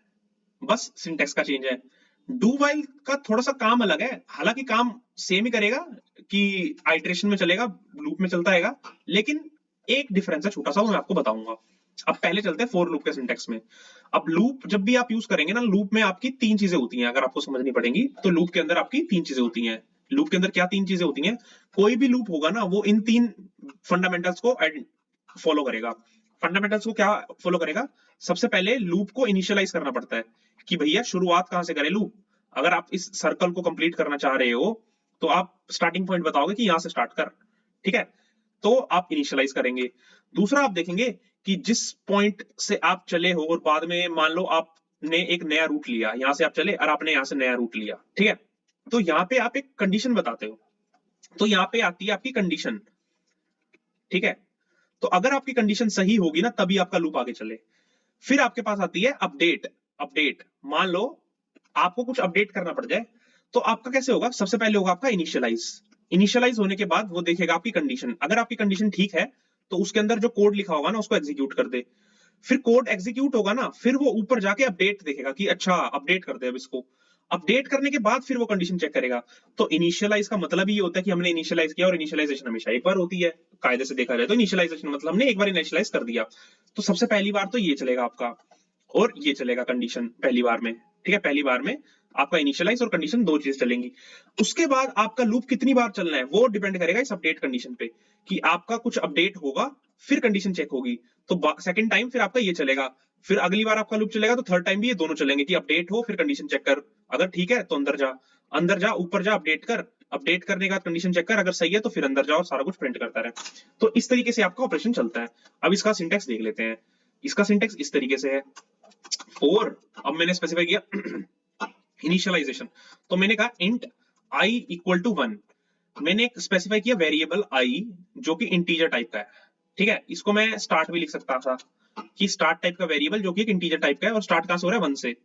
बस सिंटेक्स का चेंज है। डू व्हाइल का थोड़ा सा काम अलग है, हालांकि काम सेम ही करेगा कि आइटरेशन में चलेगा, लूप में चलता रहेगा, लेकिन एक डिफरेंस है छोटा सा, वो मैं आपको बताऊंगा। अब पहले चलते हैं फॉर लूप के सिंटेक्स में। अब लूप जब भी आप यूज करेंगे ना, लूप में आपकी 3 चीजें होती हैं, अगर आपको समझनी पड़ेंगी तो लूप के अंदर आपकी 3 चीजें होती हैं। लूप के अंदर क्या 3 चीजें होती हैं? कोई भी लूप होगा ना, वो इन 3 फंडामेंटल्स को फॉलो करेगा। फंडामेंटल्स को क्या फॉलो करेगा? सबसे पहले लूप को इनिशियलाइज करना पड़ता है कि भैया शुरुआत कहां से करें लूप। अगर आप इस सर्कल को कंप्लीट करना चाह रहे हो तो आप स्टार्टिंग पॉइंट बताओगे कि यहां से स्टार्ट कर, ठीक है, तो आप इनिशियलाइज करेंगे। दूसरा आप देखेंगे कि जिस पॉइंट से आप चले हो और बाद में मान लो आपने एक नया रूट लिया, यहां से आप चले और आपने यहां से नया रूट लिया, ठीक है, तो यहां पे आप एक कंडीशन बताते हो, तो यहां पे आती है आपकी कंडीशन, ठीक है। तो अगर आपकी कंडीशन सही होगी ना, तभी आपका लूप आगे चले। फिर आपके पास आती है अपडेट। अपडेट, मान लो आपको कुछ अपडेट करना पड़ जाए, तो आपका कैसे होगा? सबसे पहले होगा आपका इनिशियलाइज। इनिशियलाइज होने के बाद वो देखेगा आपकी कंडीशन, अगर आपकी कंडीशन ठीक है तो उसके अंदर जो कोड लिखा होगा ना उसको एग्जीक्यूट कर दे। फिर कोड एग्जीक्यूट होगा ना, फिर वो ऊपर जाके अपडेट देखेगा कि अच्छा अपडेट कर दे अब इसको। अपडेट करने के बाद फिर वो कंडीशन चेक करेगा। तो इनिशियलाइज का मतलब ये होता है कि हमने इनिशियलाइज किया, और इनिशियलाइजेशन हमेशा एक बार होती है कायदे से देखा जाए तो। इनिशियलाइजेशन मतलब हमने एक बार इनिशियलाइज कर दिया, तो सबसे पहली बार तो ये चलेगा आपका, और ये चलेगा कंडीशन पहली बार में, ठीक है, पहली बार में आपका इनिशियलाइज और कंडीशन दो चीजें चलेंगी। उसके बाद आपका लूप कितनी बार चलना है वो डिपेंड करेगा इस अपडेट कंडीशन पे, कि आपका कुछ अपडेट होगा फिर कंडीशन चेक होगी, तो सेकंड टाइम फिर आपका ये चलेगा, फिर अगली बार आपका लूप चलेगा तो थर्ड टाइम भी ये दोनों चलेंगे कि अपडेट हो फिर कंडीशन चेक कर, अगर ठीक है तो अंदर जा ऊपर जा अपडेट कर, अपडेट करने का कंडीशन चेक कर, अगर सही है तो फिर अंदर जाओ और सारा कुछ प्रिंट करता रहे। तो इस तरीके से आपका ऑपरेशन चलता है। अब इसका सिंटेक्स देख लेते हैं। इसका सिंटेक्स इस तरीके से है। और अब मैंने स्पेसिफाई किया इनिशियलाइजेशन, तो मैंने कहा इंट i इक्वल टू 1, मैंने एक स्पेसिफाई किया वेरिएबल i जो कि इंटीजर टाइप का है। ठीक है, इसको मैं स्टार्ट भी लिख सकता था कि स्टार्ट टाइप का वेरिएबल जो कि एक इंटीजर टाइप का है, और स्टार्ट कहां से हो रहा है 1 से,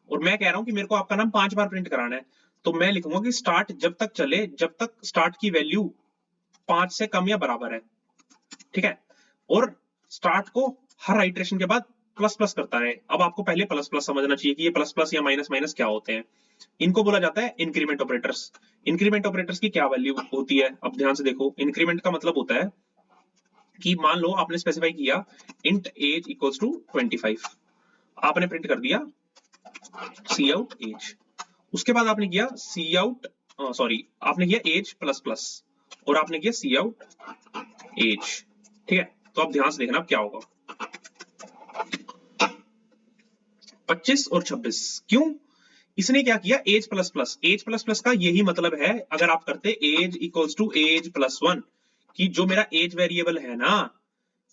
और मैं कह रहा हूं कि मेरे को आपका नाम 5 बार प्रिंट कराना है, तो मैं लिखूंगा कि स्टार्ट जब तक चले जब तक स्टार्ट की वैल्यू 5 से कम या बराबर है। ठीक है, और स्टार्ट को हर आइटरेशन के बाद प्लस प्लस करता है। अब आपको पहले प्लस प्लस समझना चाहिए कि ये प्लस प्लस या माइनस माइनस क्या होते हैं। इनको बोला जाता है इंक्रीमेंट ऑपरेटर्स। इंक्रीमेंट ऑपरेटर्स की क्या वैल्यू होती है, अब ध्यान से देखो। इंक्रीमेंट का मतलब होता है कि मान लो आपने स्पेसिफाई किया इंट एज इक्वल्स टू 25, आपने प्रिंट कर दिया सी आउट एज, उसके बाद आपने किया सी आउट सॉरी आपने किया एज प्लस प्लस, और आपने किया सी आउट एज। ठीक है, तो अब ध्यान से देखना अब क्या होगा। 25 और 26, क्यों? इसने क्या किया age plus plus. Age plus plus का यही मतलब है, अगर आप करते age equals to age plus 1, कि जो मेरा एज वेरिएबल है ना,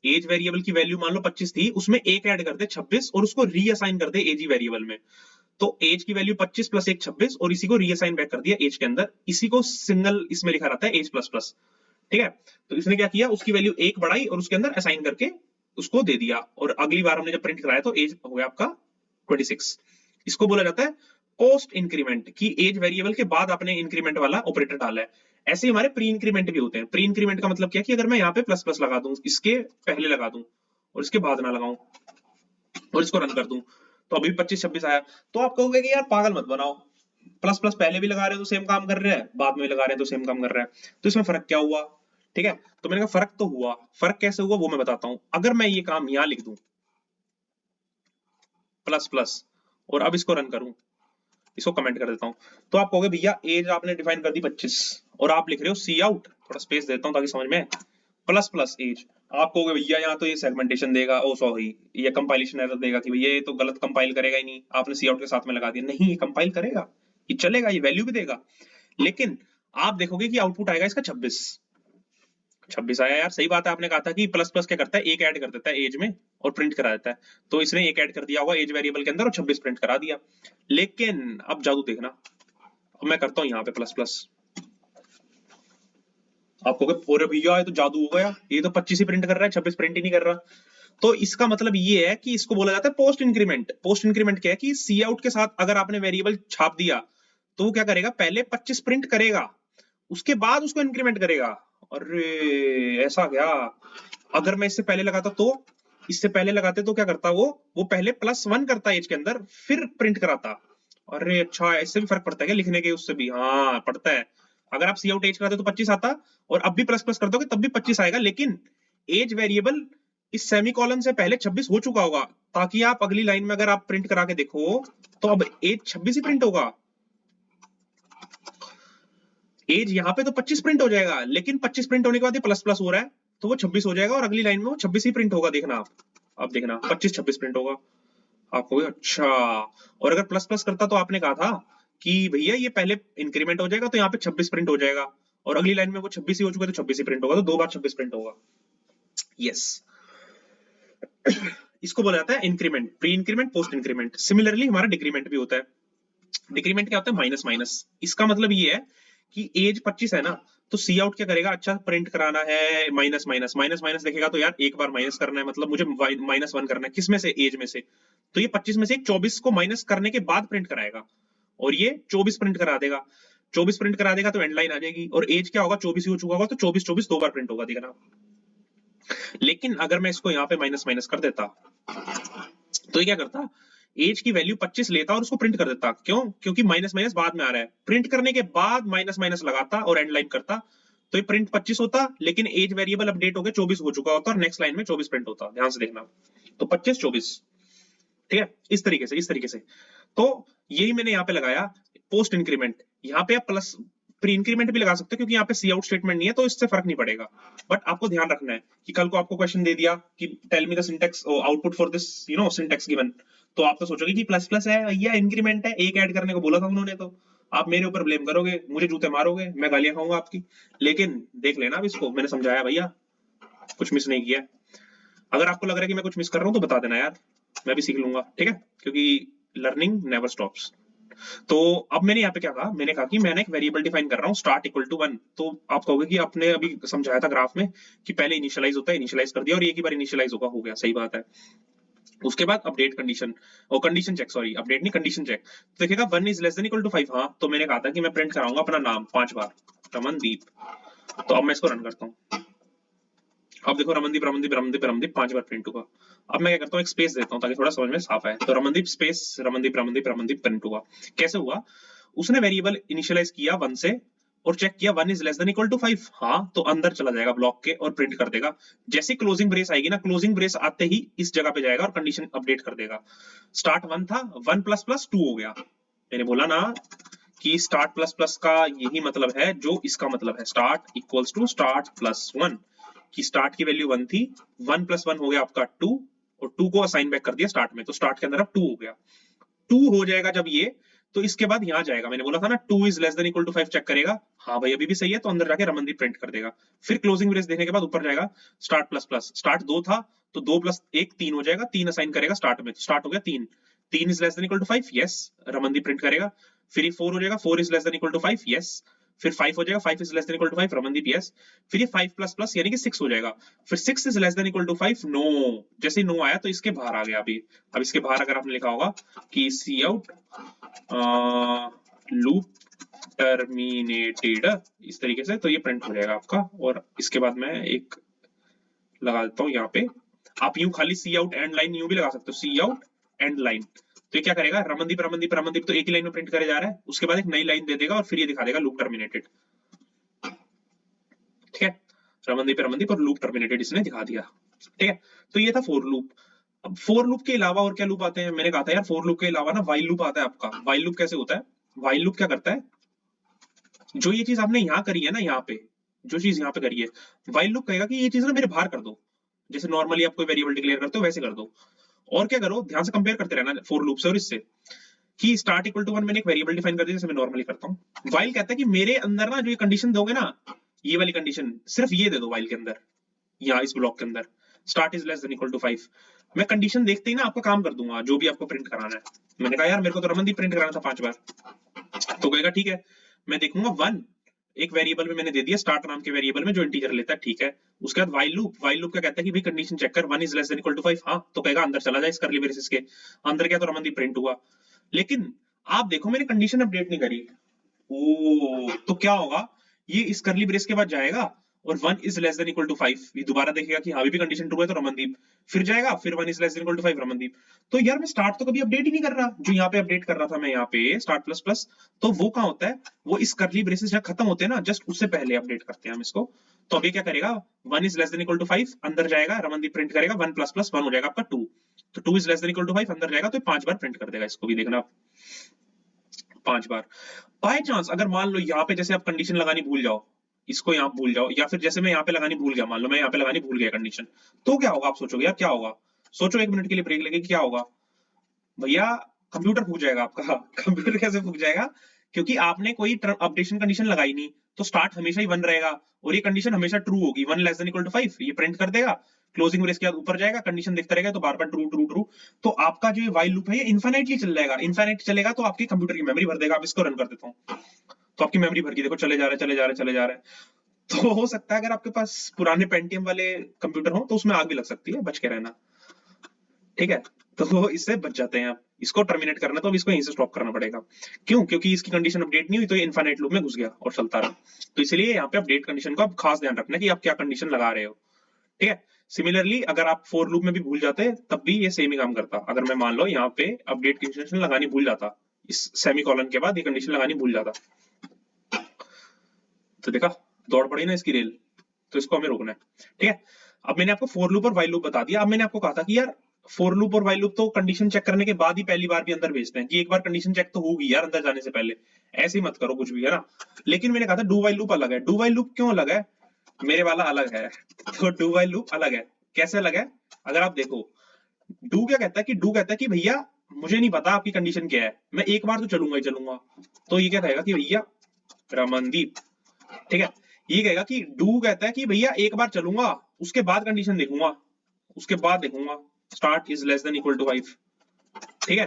एज वेरिएबल की वैल्यू मान लो 25 थी, उसमें एक ऐड कर दे 26 और उसको रीअसाइन कर दे एज वेरिएबल में। तो एज की वैल्यू 25 प्लस 1 26, और इसी को रीअसाइन बैक कर दिया एज के अंदर, इसी को सिंगल इसमें लिखा रहता है एज प्लस प्लस। ठीक है, तो इसने क्या किया उसकी वैल्यू 1 बढ़ाई और उसके अंदर असाइन करके उसको दे दिया, और अगली बार हमने जब प्रिंट कराया तो एज हो गया आपका 26। इसको बोला जाता है पोस्ट इंक्रीमेंट, की एज वेरिएबल के बाद आपने इंक्रीमेंट वाला ऑपरेटर डाला है। ऐसे ही हमारे प्री इंक्रीमेंट भी होते हैं। प्री इंक्रीमेंट का मतलब क्या है कि अगर मैं यहाँ पे प्लस प्लस लगा दूं, इसके पहले लगा दूं और इसके बाद ना लगाऊं और इसको रन कर दूं, तो अभी 25 26 आया, तो आप कहोगे कि यार पागल मत बनाओ, प्लस प्लस पहले भी लगा रहे हो तो सेम काम कर रहे हैं, बाद में भी लगा रहे हैं तो सेम काम कर रहा है, तो इसमें फर्क क्या हुआ? ठीक है, तो मैंने कहा फर्क तो हुआ। फर्क कैसे हुआ वो मैं बताता हूं। अगर मैं ये काम यहां लिख दूं प्लस प्लस और अब इसको रन करूं, इसको कमेंट कर देता हूं, तो आप कहोगे भैया एज आपने डिफाइन कर दी 25 और आप लिख रहे हो सी आउट, थोड़ा स्पेस देता हूं ताकि समझ में, प्लस प्लस एज। आप कहोगे भैया यहाँ तो ये सेगमेंटेशन देगा, ओ सॉरी ये कंपाइलेशन एरर देगा कि भैया ये तो गलत कंपाइल करेगा ही नहीं, आपने सी आउट के साथ में लगा दिया। नहीं, ये कंपाइल करेगा, ये चलेगा, ये वैल्यू भी देगा, लेकिन आप देखोगे कि आउटपुट आएगा इसका 26 आया। यार सही बात है, आपने कहा था कि प्लस प्लस क्या करता है एक ऐड कर देता है एज में और प्रिंट करा देता है, तो इसने एक ऐड कर दिया होगा एज वेरिएबल के अंदर और 26 प्रिंट करा दिया। लेकिन अब जादू देखना, अब मैं करता हूं यहाँ पे प्लस प्लस, आप कहोगे अरे भैया ये तो जादू हो गया, ये तो 25 ही प्रिंट कर रहा है 26 प्रिंट ही नहीं कर रहा। तो इसका मतलब ये है कि इसको बोला जाता है पोस्ट इंक्रीमेंट। पोस्ट इंक्रीमेंट क्या है कि सी आउट के साथ अगर आपने वेरिएबल छाप दिया तो वो क्या करेगा, पहले 25 प्रिंट करेगा, उसके बाद उसको इंक्रीमेंट करेगा। अरे ऐसा क्या? अगर मैं इससे पहले लगाता तो, इससे पहले लगाते तो क्या करता वो पहले +1 करता एज के अंदर फिर प्रिंट कराता। अरे अच्छा, इससे भी फर्क पड़ता है क्या लिखने के? उससे भी हाँ पड़ता है। अगर आप सी आउट एज कराते तो 25 आता, और अब भी प्लस प्लस कर दोगे तब भी 25 आएगा, लेकिन एज वेरिएबल इस सेमीकोलन से पहले 26 हो चुका होगा, ताकि आप अगली लाइन में अगर आप प्रिंट करा के देखो तो अब एज 26 ही प्रिंट होगा। एज यहाँ पे तो 25 प्रिंट हो जाएगा, लेकिन 25 प्रिंट होने के बाद ये प्लस प्लस हो रहा है तो वो 26 हो जाएगा, और अगली लाइन में वो 26 ही प्रिंट होगा। देखना आप, अब देखना 25 26 प्रिंट होगा। आपको अच्छा, और अगर प्लस प्लस करता तो आपने कहा था कि भैया ये पहले इंक्रीमेंट हो जाएगा तो यहाँ पे 26 प्रिंट हो जाएगा, और अगली लाइन में वो 26 ही हो चुका है तो 26 ही प्रिंट होगा, तो 2 बार 26 प्रिंट होगा। यस इसको बोला जाता है increment, pre increment, post increment. Similarly हमारा डिक्रीमेंट भी होता है। डिक्रीमेंट क्या होता है? Minus minus. इसका मतलब ये है कि एज 25 है ना, तो सी आउट क्या करेगा, अच्छा प्रिंट कराना है माइनस माइनस माइनस माइनस देखेगा तो यार एक बार माइनस करना है, मतलब मुझे -1 करना है, किस में से? एज में से। तो ये 25 में से 24 को माइनस करने के बाद प्रिंट कराएगा, और ये 24 प्रिंट करा देगा। 24 प्रिंट करा देगा तो एंड लाइन आ जाएगी, और एज क्या होगा 24 ही हो चुका होगा, तो 24 24 2 बार प्रिंट होगा, देखना। लेकिन अगर मैं इसको यहाँ पे माइनस माइनस कर देता तो ये क्या करता, एज की वैल्यू 25 लेता और उसको प्रिंट कर देता। क्यों? क्योंकि माइनस माइनस बाद में आ रहा है, प्रिंट करने के बाद माइनस माइनस लगाता और एंड लाइन करता, तो ये प्रिंट 25 होता, लेकिन एज वेरिएबल अपडेट हो गया 24 हो चुका होता, और नेक्स्ट लाइन में 24 प्रिंट होता। ध्यान से देखना, तो 25 24 ठीक है, इस तरीके से। तो यही मैंने यहाँ पे लगाया पोस्ट इंक्रीमेंट। यहाँ पे आप प्लस प्री इंक्रीमेंट भी लगा सकते हो क्योंकि यहाँ पे सी आउट स्टेटमेंट नहीं है, तो इससे फर्क नहीं पड़ेगा। बट आपको ध्यान रखना है कि कल को आपको क्वेश्चन दे दिया कि tell me the syntax output for this syntax given, तो आप तो सोचोगे कि प्लस प्लस है या इंक्रीमेंट है, एक ऐड करने को बोला था उन्होंने, तो आप मेरे ऊपर ब्लेम करोगे, मुझे जूते मारोगे, मैं गालियां खाऊंगा आपकी। लेकिन देख लेना अब इसको, मैंने समझाया भैया, कुछ मिस नहीं किया। अगर आपको लग रहा है कि मैं कुछ मिस कर रहा हूँ तो बता देना यार, मैं भी सीख लूंगा, ठीक है, क्योंकि लर्निंग नेवर स्टॉप्स। तो अब मैंने यहाँ पे क्या कहा, मैंने कहा कि मैंने एक वेरिएबल डिफाइन कर रहा हूँ स्टार्ट इक्वल टू 1। तो आप कहोगे कि आपने अभी समझाया था ग्राफ में कि पहले इनिशियलाइज होता है, इनिशियलाइज कर दिया और एक ही बार इनिशियलाइज होगा, हो गया, सही बात है। उसके बाद अपडेट कंडीशन और कंडीशन चेक, सॉरी अपडेट नहीं कंडीशन चेक। तो देखिएगा 1 is less than equal to 5, हाँ, तो मैंने कहा था कि मैं प्रिंट कराऊंगा अपना नाम 5 बार, रमनदीप। तो अब मैं इसको रन करता हूँ, अब देखो रमनदीप रमनदीप रमनदीप रमनदीप 5 बार प्रिंट हुआ। अब मैं क्या करता हूँ, एक स्पेस देता हूँ ताकि थोड़ा समझ में साफ आए। तो रमनदीप स्पेस रमनदीप रमनदीप रमनदीप प्रिंट हुआ। कैसे हुआ, उसने वेरिएबल इनिशियलाइज किया 1 से और चेक किया 1 is less than equal to 5, हाँ, तो अंदर चला जाएगा ब्लॉक के और प्रिंट कर देगा। जैसे क्लोजिंग ब्रेस आएगी ना, क्लोजिंग ब्रेस आते ही इस जगह पे जाएगा और कंडीशन अपडेट कर देगा। स्टार्ट 1 था, 1 प्लस प्लस 2 हो गया। मैंने बोला ना कि स्टार्ट प्लस प्लस का यही मतलब है जो इसका मतलब है, start equals to start plus 1, कि स्टार्ट की वैल्यू 1 थी, 1 प्लस 1 हो गया आपका 2 और 2 को असाइन बैक कर दिया स्टार्ट में, तो स्टार्ट के अंदर अब 2 हो गया। 2 हो जाएगा जब ये, तो इसके बाद यहां जाएगा, मैंने बोला था ना 2 is less than equal to 5 check करेगा, हाँ भाई अभी भी सही है, तो अंदर जाके रमनदीप प्रिंट कर देगा। फिर क्लोजिंग ब्रेस देने के बाद ऊपर जाएगा स्टार्ट प्लस प्लस, स्टार्ट 2 था तो 2 प्लस 1 3 हो जाएगा, 3 असाइन करेगा स्टार्ट में, तो स्टार्ट हो गया 3, 3 is less than equal to 5, yes, Ramandeep print करेगा। फिर ये 4 हो जाएगा, 4 is less than equal to 5, yes. फिर 5 हो जाएगा, 5 is less than equal to 5, Ramandeep yes. फिर ये 5 प्लस प्लस यानी कि 6 हो जाएगा, फिर 6 is less than equal to 5, no. जैसे ही नो आया तो इसके बाहर आ गया अभी। अब इसके बाहर अगर आपने लिखा होगा कि सी आउट लूप टर्मिनेटेड, इस तरीके से, तो ये प्रिंट हो जाएगा आपका। और इसके बाद मैं एक लगा देता हूँ यहाँ पे, आप यूं खाली सी आउट एंड लाइन यूं भी लगा सकते हो, सी आउट एंड लाइन। तो ये क्या करेगा, रमनदीप रमनदीप रमनदीप तो एक ही लाइन में प्रिंट करे जा रहा है, उसके बाद एक नई लाइन दे देगा और फिर ये दिखा देगा लूप टर्मिनेटेड, ठीक है, रमनदीप रमनदीप और लूप टर्मिनेटेड इसने दिखा दिया, ठीक है। तो ये था फोर लूप। अब फोर लूप के अलावा और क्या लूप आते हैं, मैंने कहा था यार फोर लूप के अलावा ना वाइल लूप आता है आपका। वाइल लूप कैसे होता है, वाइल लूप क्या करता है, जो ये चीज आपने यहाँ करी है ना, यहाँ पे जो चीज यहाँ पे करी है, वाइल लूप कहेगा कि ये चीज ना मेरे बाहर कर दो, जैसे नॉर्मली आप कोई वेरिएबल डिक्लेयर करते हो वैसे कर दो। और क्या करो, ध्यान से कंपेयर करते रहना फोर लूप से और इससे, कि स्टार्ट इक्वल टू 1 मैंने एक वेरिएबल डिफाइन कर दिया जैसे मैं नॉर्मली करता हूँ। वाइल कहता है कि मेरे अंदर ना जो ये कंडीशन दोगे ना, ये वाली कंडीशन सिर्फ ये दे दो वाइल के अंदर, या इस ब्लॉक के अंदर, start is less than equal to 5। मैं कंडीशन देखते ही ना आपका काम कर दूंगा, जो भी आपको प्रिंट कराना है। मैंने कहा यार मेरे को तो रमनदीप प्रिंट कराना था 5 बार, तो कहेगा ठीक है, मैं देखूंगा 1 एक वेरिएबल में मैंने दे दिया, स्टार्ट नाम के वेरिएबल में जो इंटीजर लेता है, ठीक है। उसके बाद वाइल लूप, वाइल लूप क्या कहता है कि भाई कंडीशन चेक कर 1 is less than equal to 5, हाँ, तो कहेगा अंदर चला जाए इस करली ब्रेसेस के अंदर, क्या तो रमनदीप प्रिंट हुआ। लेकिन आप देखो मैंने कंडीशन अपडेट नहीं करी, ओ तो क्या होगा, ये इस करली ब्रेस के बाद जाएगा और 1 is less than equal to 5, ये दोबारा देखेगा कि हाँ भी कंडीशन ट्रू है तो रमनदीप, फिर जाएगा, फिर 1 is less than equal to 5 रमनदीप। तो यार मैं स्टार्ट तो कभी अपडेट ही नहीं कर रहा, जो यहाँ पे अपडेट कर रहा था मैं यहाँ पे स्टार्ट प्लस प्लस, तो वो कहाँ होता है, वो इस करली ब्रेसेस जब खत्म होते हैं ना, जस्ट उससे पहले अपडेट करते हैं हम इसको। तो अभी क्या करेगा, 1 is less than equal to 5 अंदर जाएगा, रमनदीप प्रिंट करेगा, 1 प्लस प्लस 1 हो जाएगा आपका 2, तो 2 is less than equal to 5 अंदर जाएगा तो 5 बार प्रिंट कर देगा, इसको भी देखना 5 बार। बाय चांस अगर मान लो यहाँ पे जैसे आप कंडीशन लगानी भूल जाओ, इसको यहाँ भूल जाओ, या फिर जैसे मैं यहाँ पे लगानी भूल गया, मान लो मैं यहाँ पे लगानी भूल गया कंडीशन, तो क्या होगा, आप सोचोगे यार क्या होगा, सोचो 1 मिनट के लिए ब्रेक लेके, क्या होगा भैया, कंप्यूटर फूक जाएगा आपका। कंप्यूटर कैसे फूक जाएगा, क्योंकि आपने कोई अपडेशन कंडीशन लगाई नहीं, तो स्टार्ट हमेशा ही 1 रहेगा और ये कंडीशन हमेशा ट्रू होगी, 1 लेस देन इक्वल टू 5 ये प्रिंट कर देगा, क्लोजिंग ब्रेस के बाद ऊपर जाएगा, कंडीशन देखता रहेगा, तो बार बार ट्रू ट्रू ट्रू। तो आपका जो ये वाइल लूप है ये इनफाइनाइटली चल जाएगा, इनफाइनाइट चलेगा तो आपकी कंप्यूटर की मेमोरी भर देगा। आप इसको रन कर देता हूँ तो आपकी मेमोरी भर गई, देखो चले जा रहे चले जा रहे चले जा रहे। तो हो सकता है अगर आपके पास पुराने पेंटियम वाले कंप्यूटर हो तो उसमें आग भी लग सकती है, बच के रहना, ठीक है। तो इससे बच जाते हैं आप, इसको टर्मिनेट करना तो अब इसको यहीं से स्टॉप करना पड़ेगा। क्यों, क्योंकि इसकी कंडीशन अपडेट नहीं हुई तो ये इनफाइनाइट लूप में घुस गया और चलता रहा। तो इसलिए यहाँ पे अपडेट कंडीशन का आप खास ध्यान रखना कि आप क्या कंडीशन लगा रहे हो, ठीक है। सिमिलरली अगर आप फोर लूप में भी भूल जाते तब भी ये सेम ही काम करता। अगर मैं मान लो यहाँ पे अपडेट कंडीशन लगानी भूल जाता, इस सेमीकोलन के बाद ये कंडीशन लगानी भूल जाता, तो देखा दौड़ पड़ी ना इसकी रेल, तो इसको हमें रोकना है, ठीक है। अब मैंने आपको फोर लूप और वाइल लूप बता दिया। अब मैंने आपको कहा था कि यार फॉर लूप और व्हाइल लूप तो कंडीशन चेक करने के बाद ही पहली बार भी अंदर भेजते हैं कि एक बार कंडीशन चेक तो होगी यार अंदर जाने से पहले, ऐसे ही मत करो कुछ भी, है ना। लेकिन मैंने कहा था डू व्हाइल लूप अलग है। डू व्हाइल लूप क्यों अलग है? मेरे वाला अलग है। तो डू व्हाइल लूप अलग है। कैसे अलग है? अगर आप देखो, डू क्या कहता है कि डू कहता है कि भैया मुझे नहीं पता आपकी कंडीशन क्या है, मैं एक बार तो चलूंगा ही चलूंगा। तो ये क्या कहेगा कि भैया रमनदीप, ठीक है, ये कहेगा कि डू कहता है कि भैया एक बार चलूंगा, उसके बाद कंडीशन देखूंगा, उसके बाद देखूंगा start is less than equal to 5, ठीक है।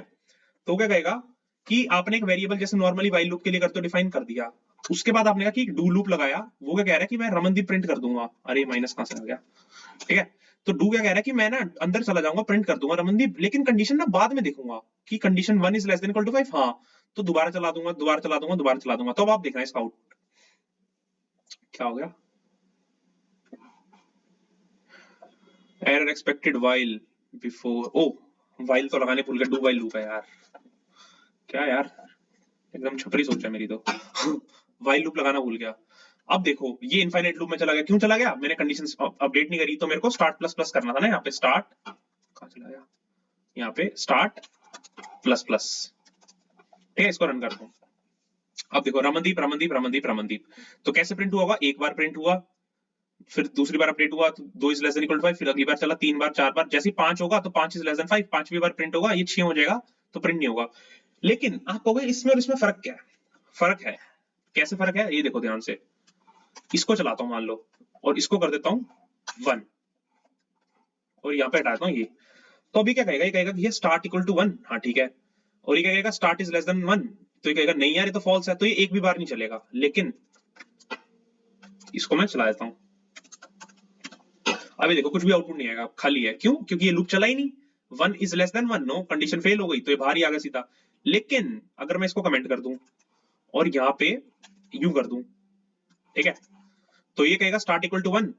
तो क्या कहेगा कि आपने एक वेरिएबल जैसे नॉर्मली व्हाइल लूप के लिए करते हो डिफाइन कर दिया, उसके बाद आपने कहा कि डू लूप लगाया, वो क्या कह रहा है कि मैं रमनदीप प्रिंट कर दूंगा। अरे माइनस कहां से आ गया, ठीक है। तो डू क्या कह रहा है कि मैं ना अंदर चला जाऊंगा, प्रिंट कर दूंगा रमनदीप, लेकिन कंडीशन ना बाद में देखूंगा कि condition 1 is less than equal to 5, हाँ, तो दोबारा चला दूंगा, दोबारा चला दूंगा, दोबारा चला दूंगा। तो अब आप देखना इसका आउटपुट क्या हो गया। एरर एक्सपेक्टेड व्हाइल बिफोर, ओ व्हाइल तो लगाने भूल गया, डू व्हाइल लूप है यार, क्या यार, एकदम छपरी सोच है मेरी तो। व्हाइल लूप लगाना भूल गया। अब देखो ये इनफाइनाइट लूप में चला गया, क्यों चला गया? मैंने कंडीशंस अपडेट नहीं करी, तो मेरे को स्टार्ट प्लस प्लस करना था ना, यहाँ पे स्टार्ट, कहां चला गया, यहाँ पे स्टार्ट प्लस प्लस, ठीक है। इसको रन करता हूँ। अब देखो रमनदीप रमनदीप रमनदीप रमनदीप, तो कैसे प्रिंट हुआ होगा? एक बार प्रिंट हुआ, फिर दूसरी बार अपडेट हुआ तो 2 is less than equal to 5, फिर अगली बार चला 3 बार 4 बार, जैसे 5 होगा तो 5 इज लेस देन 5, पांचवी बार प्रिंट होगा, ये 6 हो जाएगा तो प्रिंट नहीं होगा। लेकिन आप कहोगे इसमें और इसमें फर्क क्या है? फर्क है, कैसे फर्क है ये देखो ध्यान से। इसको चलाता हूं मान लो, और इसको कर देता हूं 1, और यहाँ पे हटाता हूँ ये, तो अभी क्या कहेगा? ये कहेगा कि ये स्टार्ट इक्वल टू 1, हाँ ठीक है। और ये कहेगा स्टार्ट इज लेस देन 1, तो ये कहेगा नहीं यार ये तो फॉल्स है, तो ये एक भी बार नहीं चलेगा। लेकिन इसको मैं चला देता हूँ, अभी देखो कुछ भी आउटपुट नहीं आएगा, खाली है। क्यों? क्योंकि ये लूप चला ही नहीं। 1 is less than 1, no, condition fail हो गई, तो ये बाहर ही आ गया सीधा। लेकिन अगर मैं इसको कमेंट कर दूं और यहाँ पे यूं कर दूं, ठीक है, तो ये कहेगा स्टार्ट इक्वल टू 1,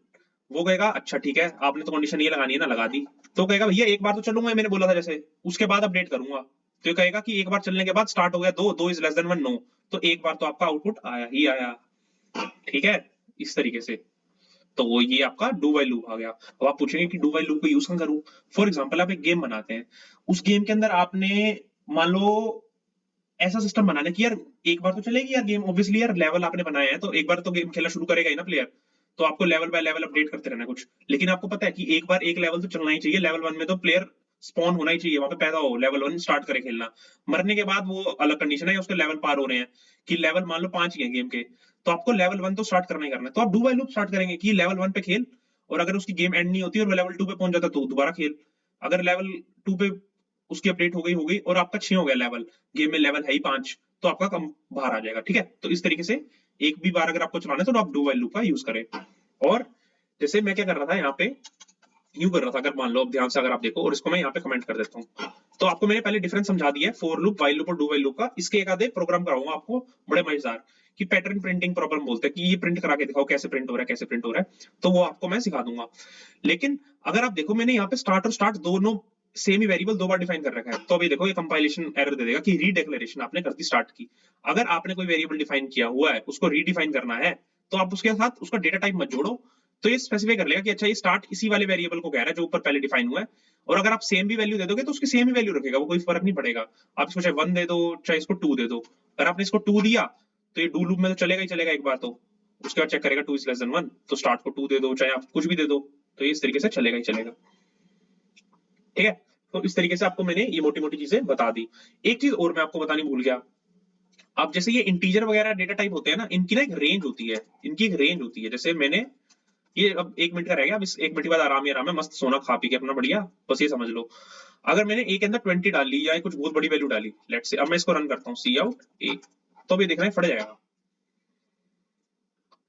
वो कहेगा अच्छा ठीक है, आपने तो कंडीशन ये लगानी है ना, लगा दी। तो कहेगा भैया एक बार तो चलूंगा, मैंने बोला था जैसे, उसके बाद अपडेट करूंगा। तो ये कहेगा कि एक बार चलने के बाद स्टार्ट हो गया 2, 2 इज लेस देन 1, नो, तो एक बार तो आपका आउटपुट आया ही आया, ठीक है, इस तरीके से। तो वो ये आपका डू व्हाइल लूप आ गया। अब आप पूछेंगे कि डू व्हाइल लूप को यूज कहाँ करूं? फॉर एग्जांपल आप एक गेम बनाते हैं, उस गेम के अंदर आपने मान लो ऐसा सिस्टम बनाना है कि यार एक बार तो चलेगी यार गेम, ऑब्वियसली यार लेवल आपने बनाया है तो एक बार तो गेम खेलना शुरू करेगा ही ना प्लेयर, तो आपको लेवल बाय लेवल अपडेट करते रहना कुछ। लेकिन आपको पता है कि एक बार एक लेवल तो चलना ही चाहिए, लेवल 1 में तो प्लेयर स्पॉन होना ही चाहिए, वहां पे पैदा हो, लेवल 1 स्टार्ट करे खेलना। मरने के बाद वो अलग कंडीशन है, उसके लेवल पार हो रहे हैं, कि लेवल मान लो 5 ही है गेम के, तो आपको लेवल 1 तो स्टार्ट करना ही करना है। तो आप डू व्हाइल लूप स्टार्ट करेंगे कि लेवल 1 पे खेल, और अगर उसकी गेम एंड नहीं होती और वो लेवल 2 पे पहुंच जाता तो दोबारा खेल। अगर लेवल 2 पे उसकी अपडेट हो गई और आपका 6 हो गया लेवल, गेम में लेवल है ही 5, तो आपका कम बाहर आ जाएगा, ठीक है। तो इस तरीके से एक भी बार अगर आपको चलाना है तो आप डू व्हाइल लूप का यूज करें। और जैसे मैं क्या कर रहा था यहाँ पे, यूं कर रहा था, अगर मान लो अब ध्यान से अगर आप देखो, और इसको मैं यहाँ पे कमेंट कर देता हूँ, तो आपको मैंने पहले डिफरेंस समझा दिया है फॉर लूप, व्हाइल लूप और डू व्हाइल लूप का। इसके एक आधे प्रोग्राम कराऊंगा आपको बड़े मजेदार, कि पैटर्न प्रिंटिंग प्रॉब्लम बोलते हैं, कि ये प्रिंट करा के दिखाओ कैसे प्रिंट हो रहा है, कैसे प्रिंट हो रहा है, तो वो आपको मैं सिखा दूंगा। लेकिन अगर आप देखो मैंने यहाँ पे स्टार्ट और स्टार्ट दोनों सेम ही वेरिएबल 2 बार डिफाइन कर रखा है, तो अभी देखो ये कंपाइलेशन एरर दे देगा कि रीडिक्लेरेशन आपने कर दी स्टार्ट की। अगर आपने कोई वेरिएबल डिफाइन किया हुआ है उसको रीडिफाइन करना है, तो आप उसके साथ उसका डेटा टाइप मत जोड़ो, तो ये स्पेसिफाई कर लेगा कि अच्छा ये स्टार्ट इसी वाले वेरिएबल को कह रहा है जो ऊपर पहले डिफाइन हुआ है। और अगर आप सेम भी वैल्यू दे दोगे तो उसकी सेम ही वैल्यू रखेगा, वो कोई फर्क नहीं पड़ेगा। आप इसको चाहे 1 दे दो चाहे इसको 2 दे दो, अगर आपने इसको 2 दिया तो ये डू लूप में तो चलेगा ही चलेगा एक बार, तो उसके बाद चेक करेगा 2 इज लेस देन 1, तो स्टार्ट को 2 दे दो चाहे आप कुछ भी दे दो, तो ये इस तरीके से चलेगा ही चलेगा, ठीक है। तो इस तरीके से आपको मैंने ये मोटी मोटी चीजें बता दी। एक चीज और मैं आपको बतानी भूल गया, अब जैसे ये इंटीजर वगैरह डेटा टाइप होते हैं ना, इनकी ना एक रेंज होती है, इनकी एक रेंज होती है। जैसे मैंने ये अब 1 मिनट का रह गया, अब इस 1 मिनट के बाद आराम ही आराम है, मस्त सोना खा पी के अपना बढ़िया, बस ये समझ लो। अगर मैंने ए के अंदर 20 डाल ली या कुछ बहुत बड़ी वैल्यू डाली, लेट्स से, अब मैं इसको रन करता हूँ सी आउट ए, तो भी देख रहे हैं फट जाएगा,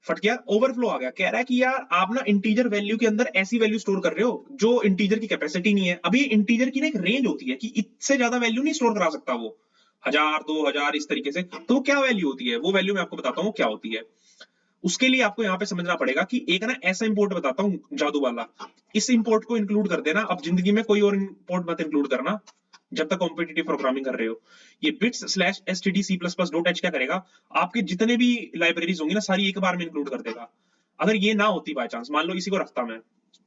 फट गया, ओवरफ्लो आ गया। कह रहा है कि यार आप ना इंटीजर वैल्यू के अंदर ऐसी वैल्यू स्टोर कर रहे हो जो इंटीजर की कैपेसिटी नहीं है। अभी इंटीजर की ना एक रेंज होती है कि इससे ज्यादा वैल्यू नहीं स्टोर करा सकता वो, 1000 2000 इस तरीके से। तो क्या वैल्यू होती है, वो वैल्यू मैं आपको बताता हूँ क्या होती है। उसके लिए आपको यहाँ पे समझना पड़ेगा कि एक ना ऐसा इंपोर्ट बताता हूँ जादू वाला, इस इंपोर्ट को इंक्लूड कर देना। अब जिंदगी में कोई और इंपोर्ट मत इंक्लूड करना जब तक कॉम्पिटिटिव प्रोग्रामिंग कर रहे हो। ये bits/std++.h क्या करेगा, आपके जितने भी लाइब्रेरीज होंगी ना सारी एक बार में इंक्लूड कर देगा। अगर ये ना होती बाय चांस, मान लो इसी को रखता मैं,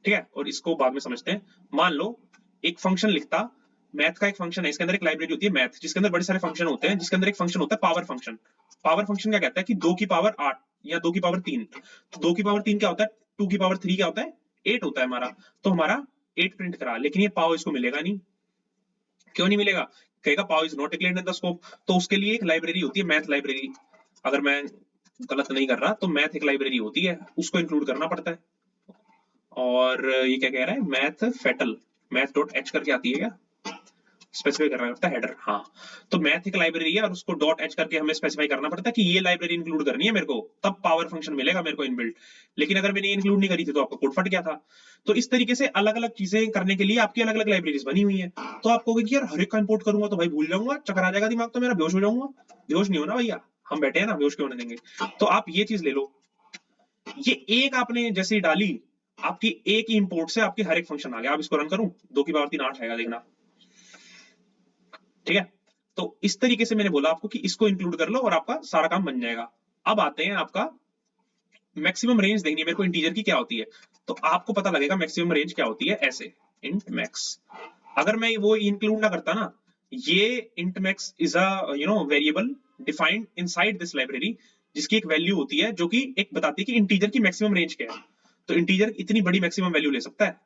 ठीक है, और इसको बाद में समझते हैं। मान लो एक फंक्शन लिखता, मैथ का एक फंक्शन है, इसके अंदर एक लाइब्रेरी होती है मैथ, जिसके अंदर बड़े सारे फंक्शन होते हैं, जिसके अंदर एक फंक्शन होता है पावर फंक्शन। पावर फंक्शन क्या कहता है कि 2 की पावर 8 या 2 की पावर 3। तो 2 की पावर 3 क्या होता है, 2 की पावर 3 क्या होता है, 8 होता है हमारा। तो हमारा 8 प्रिंट करा, लेकिन ये पावर इसको मिलेगा नहीं। क्यों नहीं मिलेगा, कहेगा power is not declared in the scope. तो उसके लिए एक लाइब्रेरी होती है मैथ लाइब्रेरी, अगर मैं गलत नहीं कर रहा तो मैथ एक लाइब्रेरी होती है, उसको इंक्लूड करना पड़ता है। और ये क्या कह रहा है, math fatal, math dot h करके आती है क्या, स्पेसिफाई करना पड़ता है हेडर। हाँ, तो मैथ एक लाइब्रेरी है और उसको डॉट एच करके हमें स्पेसिफाई करना पड़ता है कि ये लाइब्रेरी इंक्लूड करनी है मेरे को, तब पावर फंक्शन मिलेगा मेरे को इनबिल्ट। लेकिन अगर मैंने इंक्लूड नहीं करी थी तो आपका कोड फट गया था। तो इस तरीके से अलग अलग चीजें करने के लिए आपकी अलग अलग लाइब्रेरीज बनी हुई है। तो आप कहोगे कि यार हर एक का इंपोर्ट करूंगा तो भाई भूल जाऊंगा, चक्कर आ जाएगा दिमाग, तो मेरा बेहोश हो जाऊंगा। बेहोश नहीं होना भैया, हम बैठे हैं ना, बेहोश क्यों होने देंगे। तो आप ये चीज ले लो, ये एक आपने जैसे ही डाली, आपकी एक ही इंपोर्ट से आपके हर एक फंक्शन आ गया। आप इसको रन करूं, 2 की पावर 3 8 आएगा, देखना। ठीक है, तो इस तरीके से मैंने बोला आपको कि इसको इंक्लूड कर लो और आपका सारा काम बन जाएगा। अब आते हैं आपका मैक्सिमम रेंज देखनी है मेरे को इंटीजर की क्या होती है। तो आपको पता लगेगा मैक्सिमम रेंज क्या होती है, ऐसे इंट मैक्स। अगर मैं वो इंक्लूड ना करता ना, ये int max is a variable defined inside this library, जिसकी एक वैल्यू होती है जो कि एक बताती है कि इंटीजर की मैक्सिमम रेंज क्या है। तो इंटीजर इतनी बड़ी मैक्सिमम वैल्यू ले सकता है।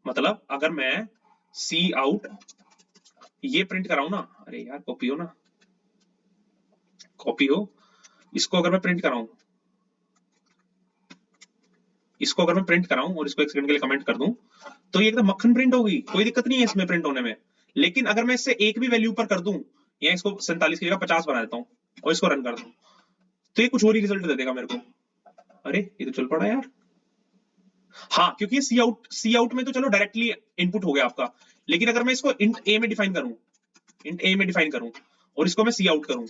मतलब अगर मैं सी आउट ये प्रिंट कराऊं ना, अरे यार कॉपी हो ना, कॉपी हो, इसको अगर मैं प्रिंट कराऊं, इसको अगर मैं प्रिंट कराऊं और इसको एक सेकंड के लिए कमेंट कर दूं, तो ये एकदम मक्खन प्रिंट होगी, कोई दिक्कत नहीं है इसमें प्रिंट होने में। लेकिन अगर मैं इससे एक भी वैल्यू पर कर दूं, या इसको 47 की जगह 50 बना देता हूं और इसको रन कर दूं, तो ये कुछ और ही रिजल्ट दे देगा मेरे को। अरे ये तो चल पड़ा यार। हाँ, क्योंकि ये सी आउट में तो चलो डायरेक्टली इनपुट हो गया आपका, लेकिन अगर मैं इसको इंट ए में डिफाइन करूं, इंट ए में डिफाइन करूं और इसको मैं सी आउट करूं,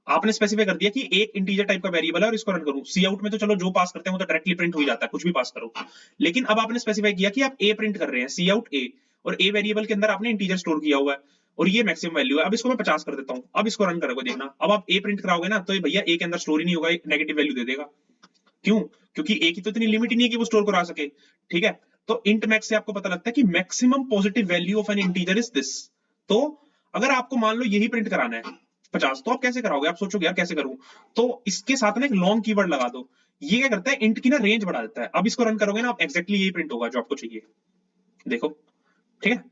आपने स्पेसिफाई कर दिया कि एक इंटीजर टाइप का वेरिएबल है और इसको रन करूं। सी आउट में तो चलो जो पास करते हैं वो तो डायरेक्टली प्रिंट हो ही जाता है, कुछ भी पास करो। लेकिन अब आपने स्पेसिफाई किया कि आप ए प्रिंट कर रहे हैं, सी आउट ए, और ए वेरिएबल के अंदर आपने इंटीजर स्टोर किया हुआ है और ये मैक्सिमम वैल्यू है। अब इसको मैं 50 कर देता हूं, अब इसको रन करोगे, देखना अब आप ए प्रिंट कराओगे ना, तो ये भैया ए के अंदर स्टोर ही नहीं होगा, नेगेटिव वैल्यू दे देगा। क्यों, क्योंकि ए की तो इतनी लिमिट ही नहीं है कि वो स्टोर करा सके। ठीक है, तो इंट मैक्स से आपको पता लगता है कि maximum positive value of N integer is this. तो अगर आपको मान लो यही प्रिंट कराना है 50, तो आप कैसे कराओगे, आप सोचोगे यार कैसे करूं, तो इसके साथ ना एक लॉन्ग कीवर्ड लगा दो। ये क्या करता है, इंट की ना रेंज बढ़ा देता है। अब इसको रन करोगे ना, आप एक्जैक्टली यही प्रिंट होगा जो आपको चाहिए, देखो। ठीक है,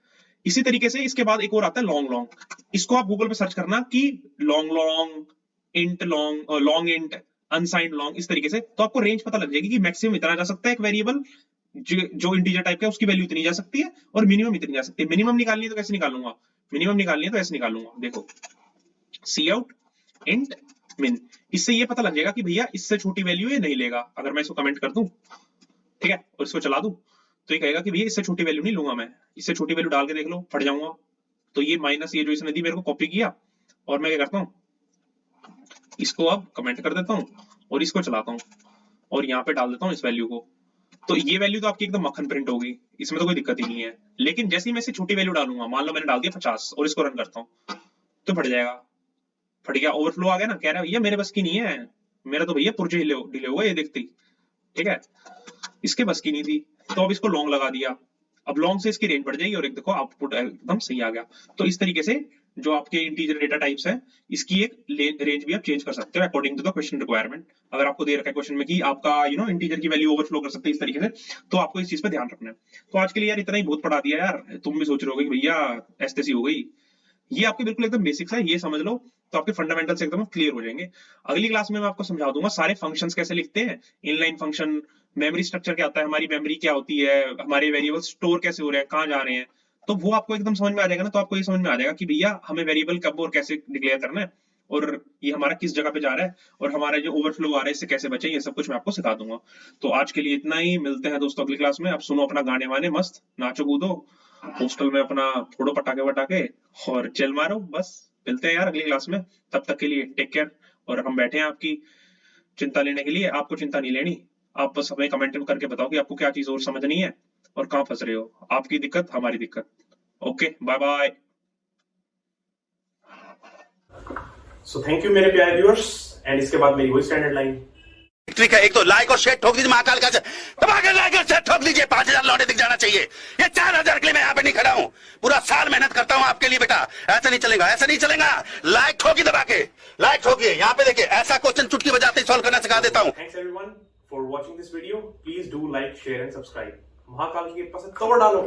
इसी तरीके से इसके बाद एक और आता है लॉन्ग लॉन्ग। इसको आप गूगल पे सर्च करना कि long long, int long, long int, unsigned long, इस तरीके से, तो आपको रेंज पता लग जाएगी कि मैक्सिमम इतना जा सकता है एक वेरिएबल जो इंटीजर टाइप का है, उसकी वैल्यू इतनी जा सकती है और मिनिमम इतनी जा सकती है। मिनिमम निकालनी है तो कैसे निकालूंगा, मिनिमम निकालनी है तो ऐसे निकालूंगा, देखो सी आउट इंट मिन। इससे ये पता लग जाएगा कि भैया इससे छोटी वैल्यू ये नहीं लेगा। अगर मैं इसको कमेंट कर दूं, ठीक है, और इसको चला दूं, तो ये कहेगा कि भैया इससे छोटी वैल्यू नहीं लूंगा मैं, इससे छोटी वैल्यू डाल के देख लो, फट जाऊंगा। तो ये माइनस ये जो इसने दी मेरे को कॉपी किया, और मैं क्या करता हूँ, इसको अब कमेंट कर देता हूँ और इसको चलाता हूँ और यहाँ पे डाल देता हूँ इस वैल्यू को। तो ये वैल्यू तो आपकी एकदम मक्खन प्रिंट होगी, इसमें तो कोई दिक्कत ही नहीं है। लेकिन जैसे ही मैं इससे छोटी वैल्यू डालूंगा, मान लो मैंने डाल दिया 50 और इसको रन करता हूँ, तो फट जाएगा। फट गया, ओवरफ्लो आ गया ना, कह रहा है भैया मेरे बस की नहीं है, मेरा तो भैया पुर्जे डिले हुआ ये देखती। ठीक है, इसके बस की नहीं थी, तो अब इसको लॉन्ग लगा दिया। अब लॉन्ग से इसकी रेंज बढ़ जाएगी और एक देखो आउटपुट एकदम सही आ गया। तो इस तरीके से जो आपके इंटीजर डेटा टाइप्स है, इसकी एक रेंज भी आप चेंज कर सकते हो according to the question requirement. अगर आपको दे रखा है क्वेश्चन में कि आपका इंटीजर की वैल्यू ओवरफ्लो कर सकते हैं इस तरीके से, तो आपको इस चीज पे ध्यान रखना है। तो आज के लिए यार इतना ही बहुत पढ़ा दिया यार, तुम भी सोच रहे होगे कि भैया ऐसी हो गई। ये आपके बिल्कुल एकदम बेसिक्स है, ये समझ लो तो आपके फंडामेंटल्स एकदम क्लियर हो जाएंगे। अगली क्लास में मैं आपको समझा दूंगा सारे फंक्शंस कैसे लिखते हैं, इनलाइन फंक्शन, मेमोरी स्ट्रक्चर क्या होता है, हमारी मेमोरी क्या होती है, हमारे वेरिएबल स्टोर कैसे हो रहे हैं, कहाँ जा रहे हैं। तो वो आपको एकदम समझ में आ जाएगा ना, तो आपको ये समझ में आ जाएगा कि भैया हमें वेरिएबल कब और कैसे डिक्लेयर करना है, और ये हमारा किस जगह पे जा रहा है, और हमारा जो ओवरफ्लो आ रहा है इससे कैसे बचे, ये सब कुछ मैं आपको सिखा दूंगा। तो आज के लिए इतना ही, मिलते हैं दोस्तों अगली क्लास में। अब सुनो अपना गाने वाने, मस्त नाचो कूदो हॉस्टल में, अपना फोड़ो पटाखे वटाके और चिल मारो। बस मिलते हैं यार अगली क्लास में, तब तक के लिए टेक केयर। और हम बैठे हैं आपकी चिंता लेने के लिए, आपको चिंता नहीं लेनी। आप बस हमें कमेंट करके बताओ कि आपको क्या चीज और समझनी है और कहाँ फंस रहे हो, आपकी दिक्कत हमारी दिक्कत। Okay, bye bye. So thank you मेरे प्यारे व्यूअर्स, एंड इसके बाद मेरी वही स्टैंडर्ड लाइन, ट्रिक है, एक तो लाइक और शेयर ठोक दीजिए, महाकाल का दबा के लाइक और शेयर ठोक दीजिए, 5000 लौटे दिख जाना चाहिए। ये 4000 के लिए मैं यहाँ पे नहीं खड़ा हूँ, पूरा साल मेहनत करता हूँ आपके लिए बेटा। ऐसा नहीं चलेगा, ऐसा नहीं चलेगा। लाइक ठोकी दबा के, लाइक ठोकिए। यहाँ पे देखिए, ऐसा क्वेश्चन चुटकी बजाते ही सॉल्व करना सिखा देता हूँ। Thanks everyone for watching this video. Please do like, share and subscribe. Mahakal की पसंद तोड़ डालो।